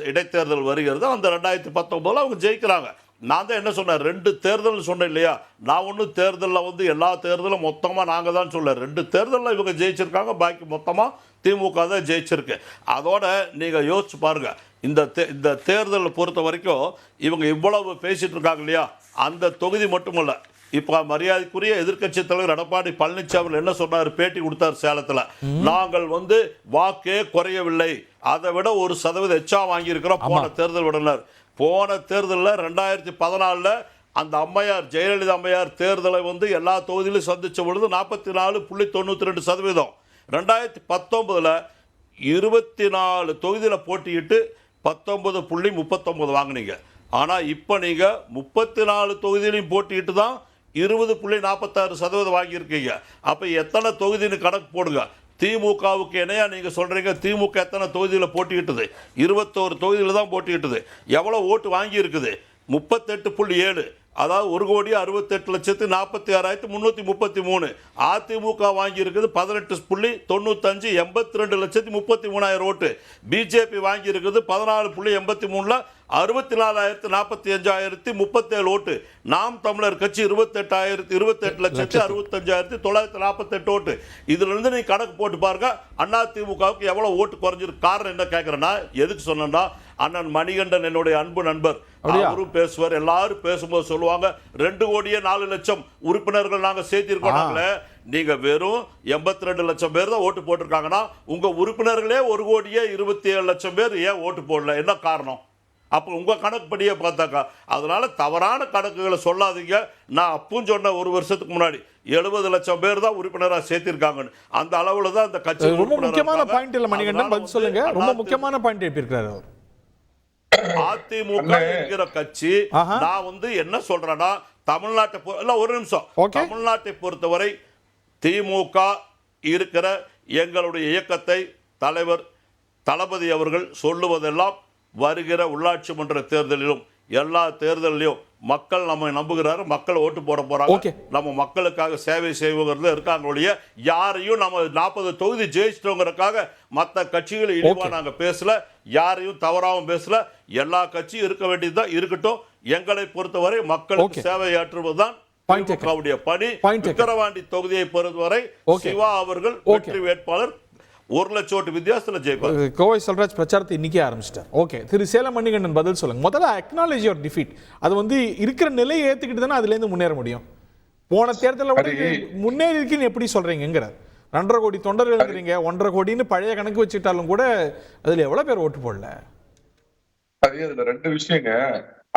இடைத்தேர்தல் வருகிறது. அந்த 2019 அவங்க ஜெயிக்கிறாங்க. நான் தான் என்ன சொன்னேன், 2 தேர்தல் சொன்னேன் இல்லையா? நான் ஒன்றும் தேர்தலில் வந்து எல்லா தேர்தலும் மொத்தமாக நாங்கள் தான் சொல்ல. 2 தேர்தலில் இவங்க ஜெயிச்சிருக்காங்க, பாக்கி மொத்தமாக திமுக தான் ஜெயிச்சிருக்கு. அதோட நீங்கள் யோசிச்சு பாருங்கள், இந்த தேர்தலை பொறுத்த வரைக்கும் இவங்க இவ்வளவு பேசிட்டு இருக்காங்க இல்லையா? அந்த தொகுதி மட்டுமல்ல, இப்போ மரியாதைக்குரிய எதிர்க்கட்சி தலைவர் எடப்பாடி பழனிசாமி என்ன சொன்னார், பேட்டி கொடுத்தார் சேலத்தில். நாங்கள் வந்து வாக்கே குறையவில்லை, அதை விட 1% எச்சா வாங்கியிருக்கிறோம் போன தேர்தல் விடனர். போன தேர்தலில் 2014 அந்த அம்மையார் ஜெயலலிதா அம்மையார் தேர்தலை வந்து எல்லா தொகுதியிலும் சந்திச்ச பொழுது 44.92%. 2019 24 தொகுதியில் போட்டியிட்டு 19.39 வாங்கினீங்க. ஆனால் இப்போ நீங்கள் 34 தொகுதியிலையும் போட்டிட்டு தான் 20.46% வாங்கியிருக்கீங்க. அப்போ எத்தனை தொகுதின்னு கணக்கு போடுங்க. திமுகவுக்கு இணையா நீங்கள் சொல்கிறீங்க, திமுக எத்தனை தொகுதியில் போட்டிக்கிட்டது? 21 தொகுதியில் தான் போட்டிக்கிட்டது. எவ்வளோ ஓட்டு வாங்கியிருக்குது? 38.7, அதாவது 1,68,46,333. அதிமுக வாங்கியிருக்குது 18.95, 82,33,000 ஓட்டு. பிஜேபி வாங்கியிருக்குது 14.83, 64,45,37 ஓட்டு. நாம் தமிழர் கட்சி 28,65,948 ஓட்டு. இதுல இருந்து நீ கணக்கு போட்டு பாருங்க அதிமுகவுக்கு எவ்வளவு ஓட்டு குறைஞ்சிருக்கு. காரணம் என்ன கேட்கிறேன்னா, எதுக்கு சொன்னா, அண்ணன் மணிகண்டன் என்னுடைய அன்பு நண்பர், அவரும் பேசுவார். எல்லாரும் பேசும்போது சொல்லுவாங்க 2,04,00,000 உறுப்பினர்கள் நாங்க சேர்த்திருக்கோம். நீங்க வெறும் 82 லட்சம் பேர் தான் ஓட்டு போட்டிருக்காங்கன்னா உங்க உறுப்பினர்களே 1,27,00,000 பேர் ஏன் ஓட்டு போடல? என்ன காரணம்? அப்போ உங்க கணக்குப்படியே பார்த்தாக்கா, அதனால தவறான கணக்குகளை சொல்லாதீங்க. நான் அப்பவும் சொன்ன ஒரு வருஷத்துக்கு முன்னாடி 70 லட்சம் பேர் தான் உறுப்பினராக சேர்த்திருக்காங்கன்னு. அந்த அளவுல தான் இந்த கட்சி. ரொம்ப முக்கியமான பாயிண்ட் இல்ல மணிகண்டன், பதில் சொல்லுங்க. ரொம்ப முக்கியமான பாயிண்ட் எழுப்பியிருக்காரு. அதிமுக என்கிற கட்சி நான் என்ன சொல்றேன்னா, தமிழ்நாட்டை ஒரு நிமிஷம், தமிழ்நாட்டை பொறுத்தவரை திமுக இருக்கிற எங்களுடைய இயக்கத்தை தலைவர் தளபதி அவர்கள் சொல்லுவதெல்லாம் வருகிற உள்ளாட்சி மன்ற தேர்தலிலும் எல்லா தேர்தலிலும் மக்கள் நம்ம நம்புகிறாரு, மக்கள் ஓட்டு போட போறாங்க, நம்ம மக்களுக்காக சேவை செய்வதில் இருக்காங்க. யாரையும் நம்ம 40 தொகுதி ஜெயிச்சிட்டோங்கிறதுக்காக மற்ற கட்சிகள் இழிவா நாங்க பேசல, யாரையும் தவறாவும் பேசல. எல்லா கட்சியும் இருக்க வேண்டியதுதான், இருக்கட்டும். எங்களை பொறுத்தவரை மக்களுக்கு சேவையாற்றுவதுதான் திமுகவுடைய பணி. விக்கிரவாண்டி தொகுதியை பொறுத்தவரை சிவா அவர்கள் வெற்றி வேட்பாளர், 1 லட்சம் ஓட்டு வித்தியாசத்தில் ஜெயிப்பார். கோவை செல்வராஜ் பிரச்சாரத்தை இன்னைக்கே ஆரம்பிச்சிட்டார். ஓகே, திரு சேலம் மணிகண்டன் பதில் சொல்லுங்க. முதல்ல அக்னாலேஜ் யுவர் டிஃபீட். அது இருக்கிற நிலையை ஏத்துக்கிட்டு தானே அதுல இருந்து முன்னேற முடியும். போன தேர்தலில் விட முன்னேறி இருக்குன்னு எப்படி சொல்றீங்கிறார். 2.5 கோடி தொண்டர்கள் எழுதுறீங்க, 1.5 கோடின்னு பழைய கணக்கு வச்சுட்டாலும் கூட அதுல எவ்வளவு பேர் ஓட்டு போடல? அதுல 2 விஷயங்க.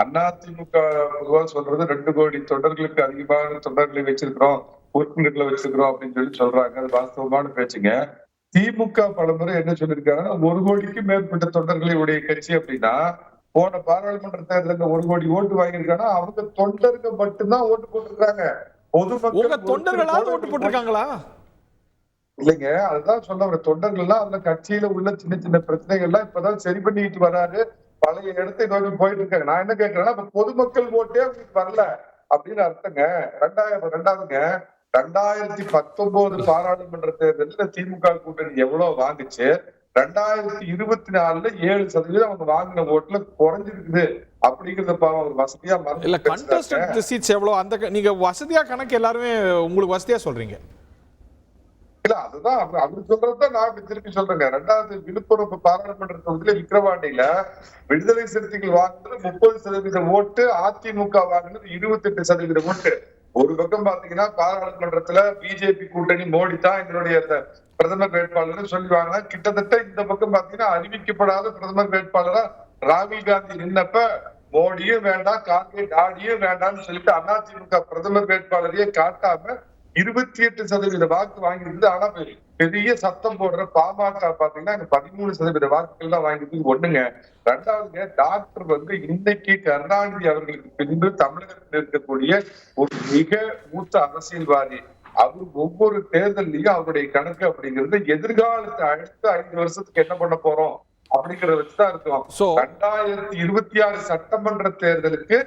அதிமுக பொதுவா சொல்றது 2 கோடி தொண்டர்களுக்கு அதிகமான தொண்டர்களை வச்சிருக்கிறோம், உறுப்பினர்களை வச்சிருக்கிறோம் அப்படின்னு சொல்றாங்க. அது வாஸ்தவமான பேச்சுங்க. திமுக பலமுறை என்ன சொல்லியிருக்காங்கன்னா 1 கோடிக்கு மேற்பட்ட தொண்டர்களை உடைய கட்சி அப்படின்னா, போன பாராளுமன்ற தேர்தலில் 1 கோடி ஓட்டு வாங்கியிருக்காங்கன்னா அவங்க தொண்டர்கள் மட்டும்தான் ஓட்டு போட்டிருக்காங்க. பொதுமக்கள் தொண்டர்களாவது ஓட்டு போட்டிருக்காங்களா? இல்லைங்க, அதுதான் சொல்ல வர. தொண்டர்கள்லாம் அந்த கட்சியில உள்ள சின்ன சின்ன பிரச்சனைகள்லாம் இப்பதான் சரி பண்ணிட்டு வராரு, பழைய இடத்தை நோக்கி போயிட்டு இருக்காங்க. நான் என்ன கேட்கிறேன்னா, பொதுமக்கள் ஓட்டே அவங்களுக்கு வரல அப்படின்னு அர்த்தங்க. ரெண்டாவதுங்க, 2019 பாராளுமன்ற தேர்தலில் திமுக கூட்டணி எவ்வளவு வாங்குச்சு, 2024 7% அவங்க வாங்கின ஓட்டுல குறைஞ்சிருக்குது அப்படிங்கறத வசதியா இல்ல. கண்டெஸ்டட் சீட்ஸ் எவ்வளவு அந்த நீங்க வசதியா கணக்கு எல்லாருமே உங்களுக்கு வசதியா சொல்றீங்க. இல்ல, அதுதான் அவரு சொல்றதுதான் நான் திருப்பி சொல்றேங்க. 2வது விழுப்புரம் பாராளுமன்ற தொகுதியில விக்கிரவாண்டியில விடுதலை சிறுத்தைகள் வாங்கினது 30% ஓட்டு, அதிமுக வாங்கினது 28% ஓட்டு. ஒரு பக்கம் பாத்தீங்கன்னா பாராளுமன்றத்துல பிஜேபி கூட்டணி மோடி தான் எங்களுடைய பிரதமர் வேட்பாளர் சொல்லுவாங்க. கிட்டத்தட்ட இந்த பக்கம் பாத்தீங்கன்னா அறிவிக்கப்படாத பிரதமர் வேட்பாளரா ராகுல் காந்தி நின்னப்ப மோடியும் வேண்டாம், காங்கிரஸ் ஆடியும் வேண்டாம்னு சொல்லிட்டு அதிமுக பிரதமர் வேட்பாளரையே காட்டாம 28% வாக்கு வாங்கியிருந்தது. ஆனா பெரிய சத்தம் போடுற பாமக பாத்தீங்கன்னா 13% வாக்குகள் தான் வாங்கியிருக்கு. ஒண்ணுங்க. 2வதுங்க, டாக்டர் இன்னைக்கு கருணாநிதி அவர்களுக்கு பின்பு தமிழகத்தில் இருக்கக்கூடிய ஒரு மிக மூத்த அரசியல்வாதி. அவர் ஒவ்வொரு தேர்தலையும் அவருடைய கணக்கு அப்படிங்கிறது எதிர்காலத்தை அடுத்த 5 வருஷத்துக்கு என்ன பண்ண போறோம் அப்படிங்கறத வச்சுதான் இருக்கும். 2026 சட்டமன்ற தேர்தலுக்கு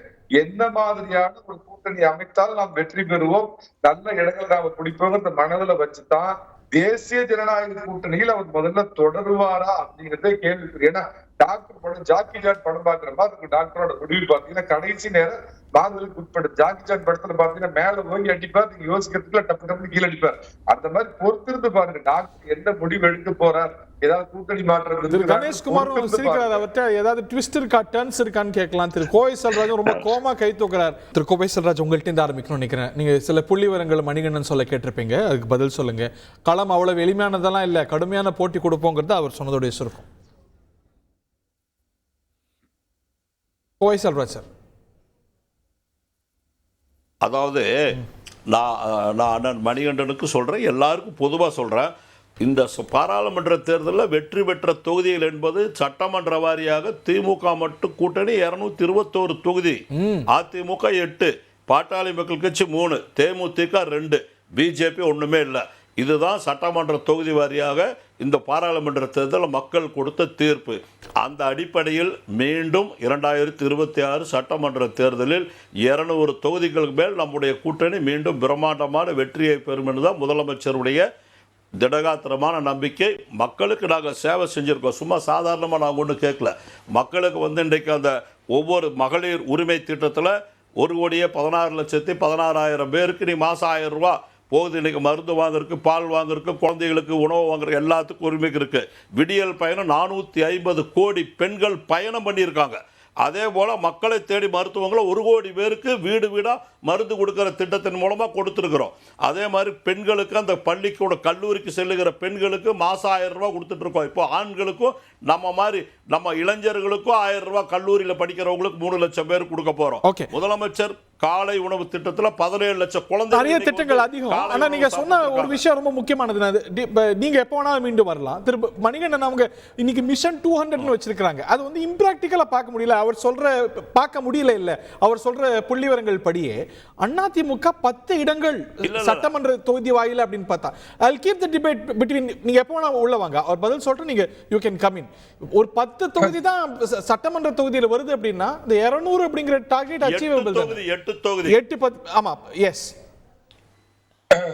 என்ன மாதிரியான ஒரு கூட்டணி அமைத்தால் நாம் வெற்றி பெறுவோம், நல்ல இடங்களை நாம பிடிப்போம் மனதுல வச்சுதான் தேசிய ஜனநாயக கூட்டணியில் அவர் முதல்ல தொடருவாரா அப்படிங்கறதே கேள்வி. ஏன்னா டாக்டர் படம், ஜாக்கி ஜான் படம் பாக்குற மாதிரி டாக்டரோட முடிவு பாத்தீங்கன்னா கடைசி நேரம் மாதலுக்கு உட்பட. ஜாக்கி ஜான் படத்துல பாத்தீங்கன்னா மேல போய் அடிப்பார், நீங்க யோசிக்கிறதுக்குள்ள டப்பு டப்பு கீழே அடிப்பார். அந்த மாதிரி பொறுத்திருந்து பாருங்க டாக்டர் என்ன முடிவு எடுக்க போறார், ஏதாவது கூட்டணி மாற்றம். கணேஷ்குமாரும் சிரிக்கிறார். அவர்கிட்ட ஏதாவது ட்விஸ்ட் இருக்கா, டர்ன்ஸ் இருக்கான்னு கேட்கலாம். திரு கோவை செல்வராஜ் ரொம்ப கோமா கை தூக்குறார். திரு கோவை செல்வராஜ், உங்கள்கிட்ட இருந்து ஆரம்பிக்கணும்னு நினைக்கிறேன். நீங்க சில புள்ளி விவரங்கள் மணிகண்டன் சொல்ல கேட்டிருப்பீங்க, அதுக்கு பதில் சொல்லுங்க. களம் அவ்வளவு எளிமையானதெல்லாம் இல்ல, கடுமையான போட்டி கொடுப்போங்கிறது அவர் சொன்னதுடைய சுருக்கம். கோவை செல்வராஜ் சார். அதாவது நான் அண்ணன் மணிகண்டனுக்கு சொல்றேன், எல்லாருக்கும் பொதுவாக சொல்றேன். இந்த பாராளுமன்ற தேர்தலில் வெற்றி பெற்ற தொகுதிகள் என்பது சட்டமன்ற வாரியாக திமுக மட்டும் கூட்டணி 221 தொகுதி, அதிமுக 8, பாட்டாளி மக்கள் கட்சி 3, தேமுதிக 2, பிஜேபி ஒண்ணுமே இல்லை. இதுதான் சட்டமன்ற தொகுதி வாரியாக இந்த பாராளுமன்ற தேர்தலில் மக்கள் கொடுத்த தீர்ப்பு. அந்த அடிப்படையில் மீண்டும் 2026 சட்டமன்ற தேர்தலில் 200 தொகுதிகளுக்கு மேல் நம்முடைய கூட்டணி மீண்டும் பிரம்மாண்டமான வெற்றியை பெறும் என்றுதான் முதலமைச்சருடைய திடகாத்திரமான நம்பிக்கை. மக்களுக்கு நாங்கள் சேவை செஞ்சுருக்கோம், சும்மா சாதாரணமாக நாங்கள் ஒன்றும் கேட்கல. மக்களுக்கு இன்றைக்கு அந்த ஒவ்வொரு மகளிர் உரிமை திட்டத்தில் 1,16,16,000 பேருக்கு நீ மாதம் 1000 ரூபா போகுது. இன்னைக்கு மருந்து வாங்குறதுக்கு, பால் வாங்குறதுக்கு, குழந்தைகளுக்கு உணவு வாங்குறதுக்கு எல்லாத்துக்கும் உரிமை இருக்கு. விடியல் பயணம் 450 கோடி பெண்கள் பயணம் பண்ணியிருக்காங்க. அதே போல மக்களை தேடி மருத்துவங்களை 1 கோடி பேருக்கு வீடு வீடா மருந்து கொடுக்கிற திட்டத்தின் மூலமா கொடுத்துருக்கிறோம். அதே மாதிரி பெண்களுக்கு அந்த பள்ளிக்கூட கல்லூரிக்கு செல்லுகிற பெண்களுக்கு மாசம் 1000 ரூபாய் கொடுத்துட்டு இருக்கோம். இப்போ ஆண்களுக்கும் நம்ம இளைஞர்களுக்கும் 1000 ரூபாய், கல்லூரியில படிக்கிறவங்களுக்கு 3 லட்சம் பேர் கொடுக்க போறோம். முதலமைச்சர் காலை உணவு திட்டத்துல 17 லட்சம் குழந்தை நிறைய திட்டங்கள் அதிகம். ஆனா நீங்க சொன்ன ஒரு விஷயம் ரொம்ப முக்கியமானது. நீங்க எப்போ வேணாலும் மீண்டும் வரலாம். திரும்ப மணிகண்டன் அவங்க இன்னைக்கு மிஷன் 200 வச்சிருக்காங்க. அது வந்து இம்ப்ராக்டிக்கலா பார்க்க முடியல. பார்க்க முடியல இல்ல. அவர் சொல்ற புள்ளிவரங்கள் படியே அதிமுக 10 இடங்கள் சட்டமன்ற தொகுதி வாயில அப்படின்னு பார்த்தா, I'll keep the debate between, நீங்க எப்போ வேணா உள்ள வாங்க, அவர் பதில் சொல்ற நீங்க you can come in. ஒரு 10 தொகுதி தான் சட்டமன்ற தொகுதியில வருது அப்படின்னா இந்த 200 அப்படிங்கிற டார்கெட் அச்சீவபிள் தான். 8 தொகுதி 8 ஆமா எஸ்.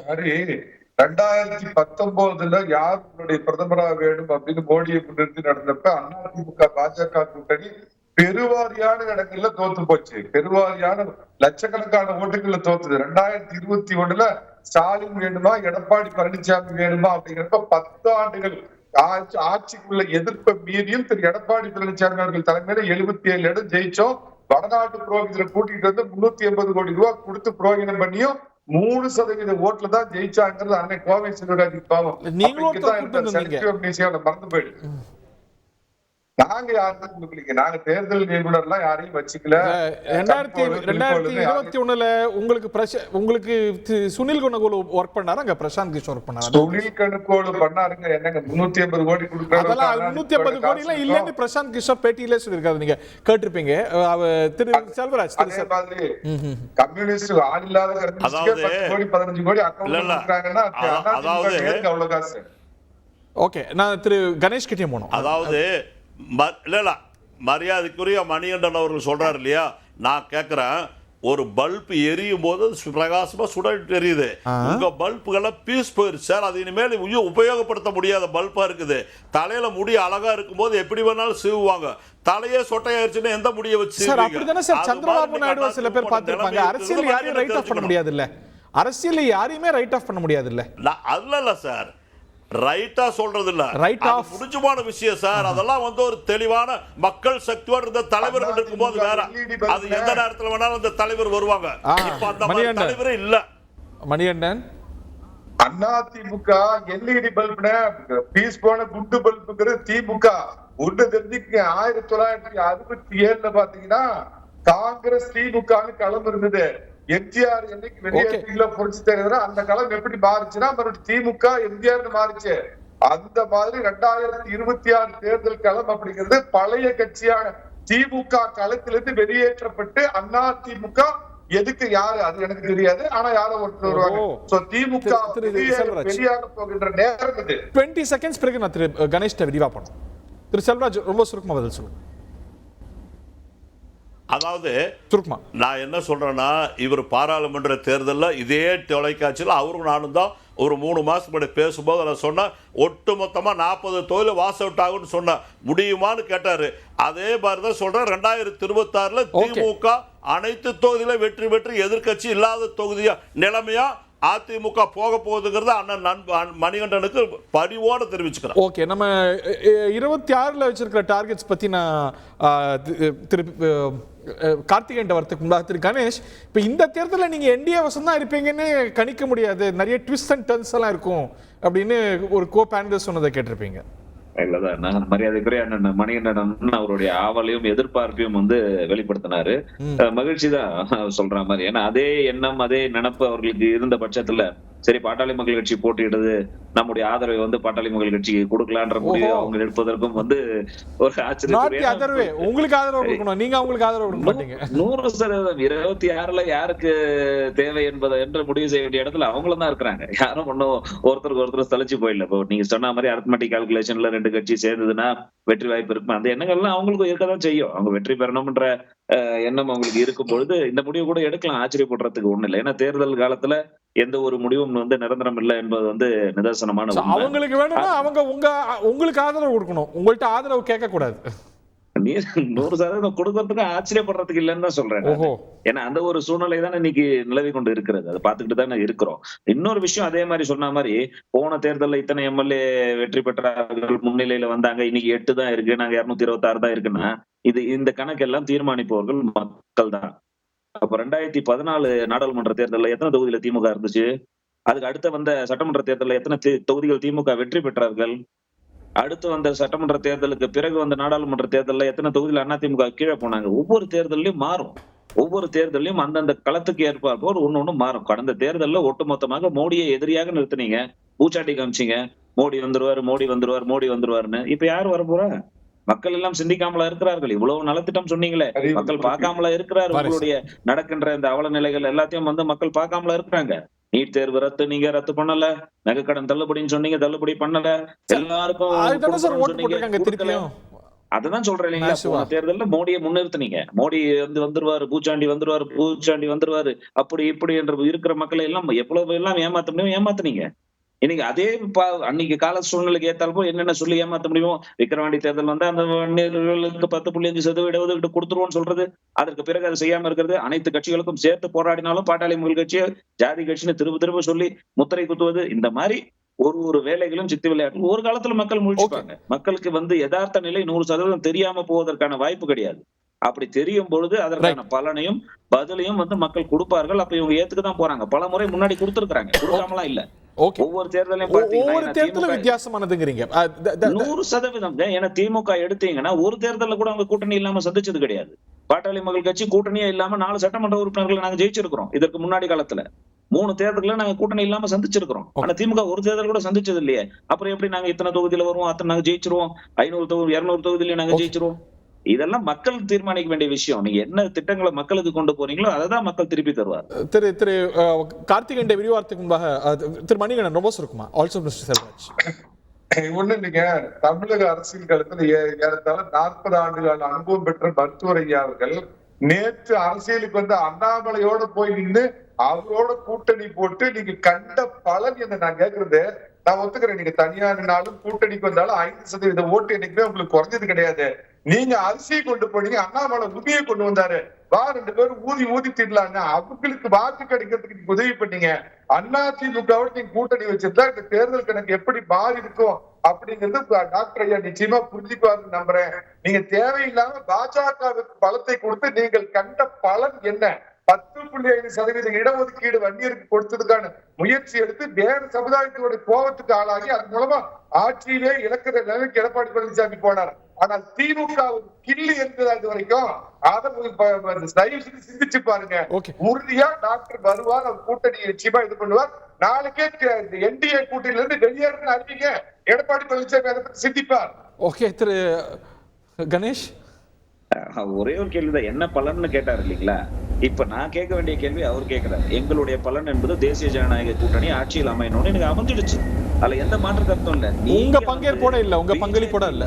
ஹரி 2019 யார் உங்களுடைய பிரதமராக வேண்டும் அப்படின்னு மோடியை முன்னிறுத்தி நடந்தப்ப அதிமுக பாஜக கூட்டணி பெருவாரியான இடங்கள்ல தோத்து போச்சு. பெருவாரியான லட்சக்கணக்கான ஓட்டுகள்ல தோத்துது. 2021 ஸ்டாலின் வேணுமா, எடப்பாடி பழனிசாமி வேணுமா அப்படிங்கிறப்ப 10 ஆண்டுகள் ஆட்சிக்குள்ள எதிர்ப்பை மீறியும் திரு எடப்பாடி பழனிசாமி அவர்கள் தலைமையில 77 இடம் ஜெயிச்சோம். வடநாட்டு புரோகிதரை கூட்டிட்டு வந்து 380 கோடி ரூபாய் கொடுத்து புரோகிதம் பண்ணியும் 3% ஓட்டுல தான் ஜெயிச்சாங்கிறது அன்னைக்கு கோவை செல்வராஜ் பாவம். மறந்து போயிடு. நாங்க யாருக்கும் கொடுக்கலீங்க. நாங்க தேர்தல் நிபுணர்லாம் யாரையும் வச்சுக்கல. 2021 உங்களுக்கு சுனில் கனுகோலு ஒர்க் பண்ணாரு, அங்க பிரசாந்த் கிஷோர் ஒர்க் பண்ணாரு. சுனில் கனுகோலு பண்ணாருங்க. என்னங்க 380 கோடி கொடுக்கறாங்க. அதெல்லாம் 380 கோடி எல்லாம் இல்லன்னு பிரசாந்த் கிஷோர் பேட்டியிலே சொல்லிருக்காரு. நீங்க கேட்டிருப்பீங்க. திரு செல்வராஜ் அதே மாதிரி கம்யூனிஸ்ட் ஆள் இல்லாத கம்யூனிஸ்ட் 10 கோடி 15 கோடி அக்கவுண்ட்ல கொடுக்கறாங்கன்னா அதாவது அவ்வளவு காசு. ஓகே, நான் திரு கணேஷ் கிட்டே போனோம். அதாவது இல்ல மரியாதைக்குரிய மணிகண்டன் அவர்கள் சொல்றாரு இல்லையா, நான் கேட்கிறேன், ஒரு பல்ப் எரியும் போது பிரகாசமா சுடட்டு எரியுது. உங்க பல்புகளை பீஸ் போயிருச்சு சார். அது இனிமேல் உபயோகப்படுத்த முடியாத பல்பா இருக்குது. தலையில முடி அழகா இருக்கும் போது எப்படி வேணாலும் சீவுவாங்க. தலையே சொட்டையாயிருச்சுன்னா எந்த முடிய வச்சு சார்? அப்படிதானே சார் சந்திரபாபு நாயுடு சில பேர் பார்த்திருப்பாங்க. அரசியல் யாரையும் ரைட் ஆஃப் பண்ண முடியாது இல்ல. அரசியல் யாரையுமே ரைட் ஆஃப் பண்ண முடியாது இல்ல. அல்ல சார், ரைட்டா சொல்றது இல்ல, ரைட் ஆஃப் முடிஞ்சுமான விஷயம் சார். அதெல்லாம் வந்து ஒரு தெளிவான மக்கள் சக்தியோட இருந்த தலைவர்கள் இருக்கும்போது வேற. அது எந்த நேரத்துல வேணாலும் அந்த தலைவர் வருவாங்க. இப்ப அந்த மாதிரி தலைவரே இல்ல. மணிகண்டன், அதிமுக எல்இடி பல்புன பீஸ் போன குண்டு பல்புங்கிறது திமுக. ஒன்று தெரிஞ்சுக்க, 1967 பாத்தீங்கன்னா காங்கிரஸ் திமுக களம் இருந்தது. எம்ஜிஆர் என்னைக்கு வெளியேற்றீங்களோ புரட்சி தலைவர், அந்த களம் எப்படி மாறுச்சுன்னா மறுபடியும் திமுக எம்ஜிஆர் மாறிச்சு. அந்த மாதிரி 2026 தேர்தல் களம் அப்படிங்கிறது பழைய கட்சியான திமுக களத்திலிருந்து வெளியேற்றப்பட்டு அதிமுக எதுக்கு யாரு அது எனக்கு தெரியாது, ஆனா யாரோ ஒருத்தர் வருவாங்க. சோ திமுக வெளியாக போகின்ற நேரம் இது. 20 செகண்ட்ஸ் பிறகு நான் திரு கணேஷ் விரிவா போனோம். திரு செல்வராஜ் ரொம்ப சுருக்கமா பதில் சொல்லுங்க. அதாவது நான் என்ன சொல்றேன்னா, இவர் பாராளுமன்ற தேர்தலில் இதே தொலைக்காட்சியில் அவரும் நானும் தான் ஒரு 3 மாசத்துக்கு முன்னாடி பேசும்போது நான் சொன்னேன், ஒட்டு மொத்தமா 40 தொகுதியில் வாஸ் அவுட் ஆகும்னு சொன்ன முடியுமான்னு கேட்டாரு. அதே மாதிரி தான் சொல்றேன், 2026 திமுக அனைத்து தொகுதியில வெற்றி பெற்று எதிர்கட்சி இல்லாத தொகுதியா நிலைமையா அதிமுக போக போகுதுங்கிறது அண்ணன் மணிகண்டனுக்கு பரிவோடு தெரிவிச்சுக்கிறேன். ஓகே, நம்ம 26 வச்சிருக்கிற டார்கெட்ஸ் பத்தி நான் திரு கார்த்திகேயன் வரத்துக்கு முன்னாடி திரு கணேஷ், இப்போ இந்த தேர்தலில் நீங்க என்டிஏ வசம் தான் இருப்பீங்கன்னு கணிக்க முடியாது, நிறைய ட்விஸ்ட் அண்ட் டர்ன்ஸ் எல்லாம் இருக்கும் அப்படின்னு ஒரு கோ பேனலிஸ்ட் சொன்னதை கேட்டிருப்பீங்க. இல்லதான், நான் மரியாதைக்குரிய அண்ணன் மணிகண்டன் அவருடைய ஆவலையும் எதிர்பார்ப்பையும் வந்து வெளிப்படுத்தினாரு. மகிழ்ச்சி தான் சொல்ற மாதிரி. ஏன்னா அதே எண்ணம் அதே நினைப்பு அவர்களுக்கு இருந்த பட்சத்துல சரி பாட்டாளி மக்கள் கட்சி போட்டியிடுது, நம்முடைய ஆதரவை வந்து பாட்டாளி மக்கள் கட்சிக்கு கொடுக்கலான்ற முடிவு அவங்க எடுப்பதற்கும் வந்து ஒரு ஆச்சரியம். உங்களுக்கு ஆதரவு கொடுக்கணும், நீங்க அவங்களுக்கு ஆதரவு கொடுக்க மாட்டீங்க. 100% 26 யாருக்கு தேவை என்பதை என்று முடிவு செய்ய வேண்டிய இடத்துல அவங்களும் தான் இருக்கிறாங்க. யாரும் ஒன்னும் ஒருத்தருக்கு ஒருத்தர் சலிச்சு போயிடல. இப்போ நீங்க சொன்ன மாதிரி அரித்மெட்டிக் கால்குலேஷன்ல 2 கட்சி சேர்ந்ததுன்னா வெற்றி வாய்ப்பு இருக்கும். அந்த எண்ணங்கள்லாம் அவங்களுக்கும் இருக்கதான் செய்யும். அவங்க வெற்றி பெறணும்ன்ற எண்ணம் அவங்களுக்கு இருக்கும் பொழுது இந்த முடிவு கூட எடுக்கலாம். ஆச்சரியப்படுறதுக்கு ஒண்ணு இல்லை. ஏன்னா தேர்தல் காலத்துல எந்த ஒரு முடிவும் வந்து நிரந்தரம் இல்லை என்பது வந்து நிதர்சனமான. அவங்களுக்கு வேணும்னா அவங்க உங்களுக்கு ஆதரவு கொடுக்கணும், உங்கள்ட்ட ஆதரவு கேட்க கூடாது. 100% கொடுக்கறதுக்கு ஆச்சரியப்படுறதுக்கு இல்லைன்னு தான் சொல்றேன் நானு. ஓஹோ. ஏன்னா அந்த ஒரு சூழ்நிலை தானே இன்னைக்கு நிலவி கொண்டு இருக்கிறது. அதை பார்த்துக்கிட்டு தானே இருக்கிறோம். இன்னொரு விஷயம் அதே மாதிரி சொன்ன மாதிரி போன தேர்தல்ல இத்தனை எம்எல்ஏ வெற்றி பெற்றார்கள், முன்னிலையில வந்தாங்க, இன்னைக்கு 8 தான் இருக்கு, நாங்க 226 தான் இருக்குன்னா இந்த கணக்கெல்லாம் தீர்மானிப்பவர்கள் மக்கள் தான். அப்ப 2014 நாடாளுமன்ற தேர்தல்ல எத்தனை தொகுதியில திமுக இருந்துச்சு? அதுக்கு அடுத்த வந்த சட்டமன்ற தேர்தல்ல எத்தனை தொகுதிகள் திமுக வெற்றி பெற்றார்கள்? அடுத்து வந்த சட்டமன்ற தேர்தலுக்கு பிறகு வந்த நாடாளுமன்ற தேர்தல்ல எத்தனை தொகுதியில் அதிமுக கீழே போனாங்க? ஒவ்வொரு தேர்தலையும் மாறும். ஒவ்வொரு தேர்தலையும் அந்தந்த களத்துக்கு ஏற்பாற்போல் ஒண்ணு மாறும். கடந்த தேர்தல்ல ஒட்டுமொத்தமாக மோடியை எதிரியாக நிறுத்தினீங்க, பூச்சாட்டி காமிச்சீங்க, மோடி வந்துருவாரு, மோடி வந்துருவாரு, மோடி வந்துருவாருன்னு. இப்ப யாரு வரப்போறா? மக்கள் எல்லாம் சிந்திக்காமலா இருக்கிறார்கள். இவ்வளவு நலத்திட்டம் சொன்னீங்களே, மக்கள் பார்க்காமலா இருக்கிறாரு. உங்களுடைய நடக்கின்ற இந்த அவல நிலைகள் எல்லாத்தையும் மக்கள் பார்க்காமலா இருக்கிறாங்க. நீட் தேர்வு நீங்க ரத்து பண்ணல, நகைக்கடன் தள்ளுபடின்னு சொன்னீங்க, தள்ளுபடி பண்ணல. எல்லாருக்கும் அதுதான் சொல்றேன் இல்லைங்களா? போன தேர்தல்ல மோடியை முன்னிறுத்தினீங்க. மோடி வந்துருவாரு, பூச்சாண்டி வந்துருவாரு, பூச்சாண்டி வந்துருவாரு, அப்படி இப்படி என்று இருக்கிற மக்களை எல்லாம் எவ்வளவு எல்லாம் ஏமாத்த முடியும் ஏமாத்துனீங்க. இன்னைக்கு அதே அன்னைக்கு கால சூழ்நிலைக்கு ஏத்தால் போல் என்னென்ன சொல்லி ஏமாத்த முடியுமோ, விக்கிரவாண்டி தேர்தல் வந்து அந்த வன்னியர்களுக்கு 10.5% இடஒதுக்கீடு கொடுத்துருவோம்னு சொல்றது, அதற்கு பிறகு அதை செய்யாம இருக்கிறது, அனைத்து கட்சிகளுக்கும் சேர்த்து போராடினாலும் பாட்டாளி மக்கள் கட்சியை ஜாதி கட்சின்னு திரும்ப சொல்லி முத்திரை குத்துவது, இந்த மாதிரி ஒரு வேலைகளும் சித்து விளையாட்டு ஒரு காலத்துல மக்கள் முழிச்சுப்பாங்க. மக்களுக்கு யதார்த்த நிலை 100% தெரியாம போவதற்கான வாய்ப்பு கிடையாது. அப்படி தெரியும் பொழுது அதற்கான பலனையும் பதிலையும் மக்கள் கொடுப்பார்கள். அப்ப இவங்க ஏத்துக்குதான் போறாங்க. பல முறை முன்னாடி கொடுத்திருக்காங்க, கொடுக்காமலாம் இல்ல. ஒவ்வொரு தேர்தலையும் 100%. ஏன்னா திமுக எடுத்தீங்கன்னா ஒரு தேர்தலில் கூட அவங்க கூட்டணி இல்லாம சந்திச்சது கிடையாது. பாட்டாளி மக்கள் கட்சி கூட்டணியே இல்லாம 4 சட்டமன்ற உறுப்பினர்களை நாங்க ஜெயிச்சிருக்கிறோம். இதற்கு முன்னாடி காலத்துல 3 தேர்தல்களை நாங்க கூட்டணி இல்லாம சந்திச்சிருக்கிறோம். ஆனா திமுக ஒரு தேர்தல் கூட சந்திச்சது இல்லையே. அப்புறம் எப்படி நாங்க இத்தனை தொகுதியில வருவோம், அத்தனை நாங்க ஜெயிச்சிருவோம், 500 தொகுதி 200 தொகுதியில நாங்க ஜெயிச்சிருவோம்? இதெல்லாம் மக்கள் தீர்மானிக்க வேண்டிய விஷயம். நீங்க என்ன திட்டங்களை மக்களுக்கு கொண்டு போறீங்களோ அதான் மக்கள் திருப்பி தருவார். திரு கார்த்திகேயன் விரிவாரத்துக்கு முன்பாக திரு மணிகண்டன் ரொம்ப சுருக்குமா? Also mister Selvaraj. ஒண்ணு இல்லைங்க, தமிழக அரசியல் களத்துல ஏறத்தாழ 40 ஆண்டுகால அனுபவம் பெற்ற மருத்துவர் ஐயா அவர்கள் நேற்று அரசியலுக்கு வந்து அண்ணாமலையோட போய் நின்று அவரோட கூட்டணி போட்டு நீங்க கண்ட பலன் என்ன நான் கேக்குறது, நான் ஒத்துக்கிறேன். நீங்க தனியா நின்னாலும் கூட்டணிக்கு வந்தாலும் 5% ஓட்டு என்னைக்குமே உங்களுக்கு குறைஞ்சது கிடையாது. நீங்க அரிசியை கொண்டு போனீங்க, அண்ணாமலை உதவியை கொண்டு வந்தாரு, வா 2 பேரும் ஊதி திடலாங்க, அவங்களுக்கு வாக்கு கிடைக்கிறதுக்கு நீங்க உதவி பண்ணீங்க. அதிமுகவோட நீங்க கூட்டணி வச்சிருந்தா இந்த தேர்தல் கணக்கு எப்படி மாறி இருக்கும் அப்படிங்கிறது டாக்டர் ஐயா நிச்சயமா புரிஞ்சுக்குவாருன்னு நம்புறேன். நீங்க தேவையில்லாம பாஜகவுக்கு பலத்தை கொடுத்து நீங்கள் கண்ட பலன் என்ன? 10.5% இடஒதுக்கீடு வன்னியருக்கு கொடுத்ததுக்கான முயற்சி எடுத்து வேற சமுதாயத்தோட கோபத்துக்கு ஆளாகி அதன் மூலமா ஆட்சியிலே இழக்கிற நிலைக்கு எடப்பாடி பழனிசாமி போனார். ஆனால் திமுக ஒரு கிள்ளி இருந்தது அது வரைக்கும். அதை சிந்திச்சு பாருங்க. உறுதியா டாக்டர் வருவார், அவர் கூட்டணி நிச்சயமா இது பண்ணுவார். நாளைக்கே என்டிஏ கூட்டணியில இருந்து வெளியேறுன்னு அறிவிங்க, எடப்பாடி பழனிசாமி அதை பத்தி சிந்திப்பார். ஓகே திரு கணேஷ், ஒரே ஒரு கேள்விதான், என்ன பலன்னு கேட்டாரு இல்லீங்களா? இப்ப நான் கேட்க வேண்டிய கேள்வி அவர் கேட்கிறார். எங்களுடைய பலன் என்பது தேசிய ஜனநாயக கூட்டணி ஆட்சியில் அமையணும்னு எனக்கு அமைஞ்சிடுச்சு. அதுல எந்த மாற்று கருத்தும் இல்ல. உங்க பங்கேற்போட இல்ல, உங்க பங்களிப்போட இல்ல,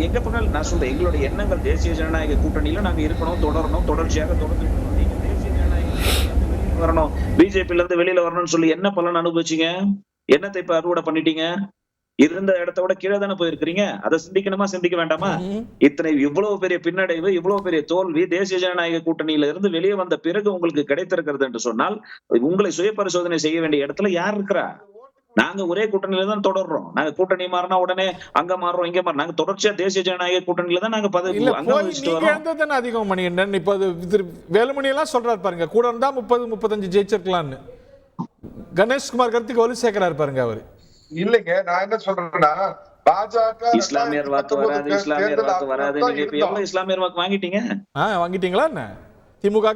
எங்க பங்காளி நான் சொல்றேன். எங்களுடைய எண்ணங்கள் தேசிய ஜனநாயக கூட்டணியில நாங்க இருக்கணும், தொடரணும், தொடர்ச்சியாக தொடர்ந்து நீங்க தேசிய ஜனநாயக வரணும், பிஜேபில இருந்து வெளியில வரணும்னு சொல்லி என்ன பலன் அனுபவிச்சீங்க? என்னத்தை இப்ப அறுவடை பண்ணிட்டீங்க? இருந்த இடத்த விட கீழே தானே போயிருக்கிறீங்க. அதை சிந்திக்கணுமா, சிந்திக்க வேண்டாமா? இவ்வளவு பெரிய பின்னடைவு, இவ்வளவு பெரிய தோல்வி தேசிய ஜனநாயக கூட்டணியில இருந்து வெளியே வந்த பிறகு உங்களுக்கு கிடைத்திருக்கிறது என்று சொன்னால் உங்களை சுய பரிசோதனை செய்ய வேண்டிய இடத்துல யார் இருக்கிறா? நாங்க ஒரே கூட்டணியில தான் தொடர்றோம். நாங்க கூட்டணி மாறினா உடனே அங்க மாறுறோம், இங்க மாறும். நாங்க தொடர்ச்சியா தேசிய ஜனநாயக கூட்டணியில தான் நாங்க அதிகம் மணி என்ன இப்ப வேலுமணி எல்லாம் சொல்றாரு பாருங்க, கூட இருந்தா 30-35 ஜெயிச்சிருக்கலாம்னு. கணேஷ்குமார் கருத்துக்கு ஒலி சேர்க்கிறாரு பாருங்க அவரு. இல்லைங்க, நான் என்ன சொல்றேன்னா பாஜக இஸ்லாமியர் வாக்கு வராது, இஸ்லாமியர் வாக்கு வராது. நீங்க இப்ப எவ்வளவு இஸ்லாமியர் வாக்கு வாங்கிட்டீங்க? வாங்கிட்டீங்களா என்ன? திமுக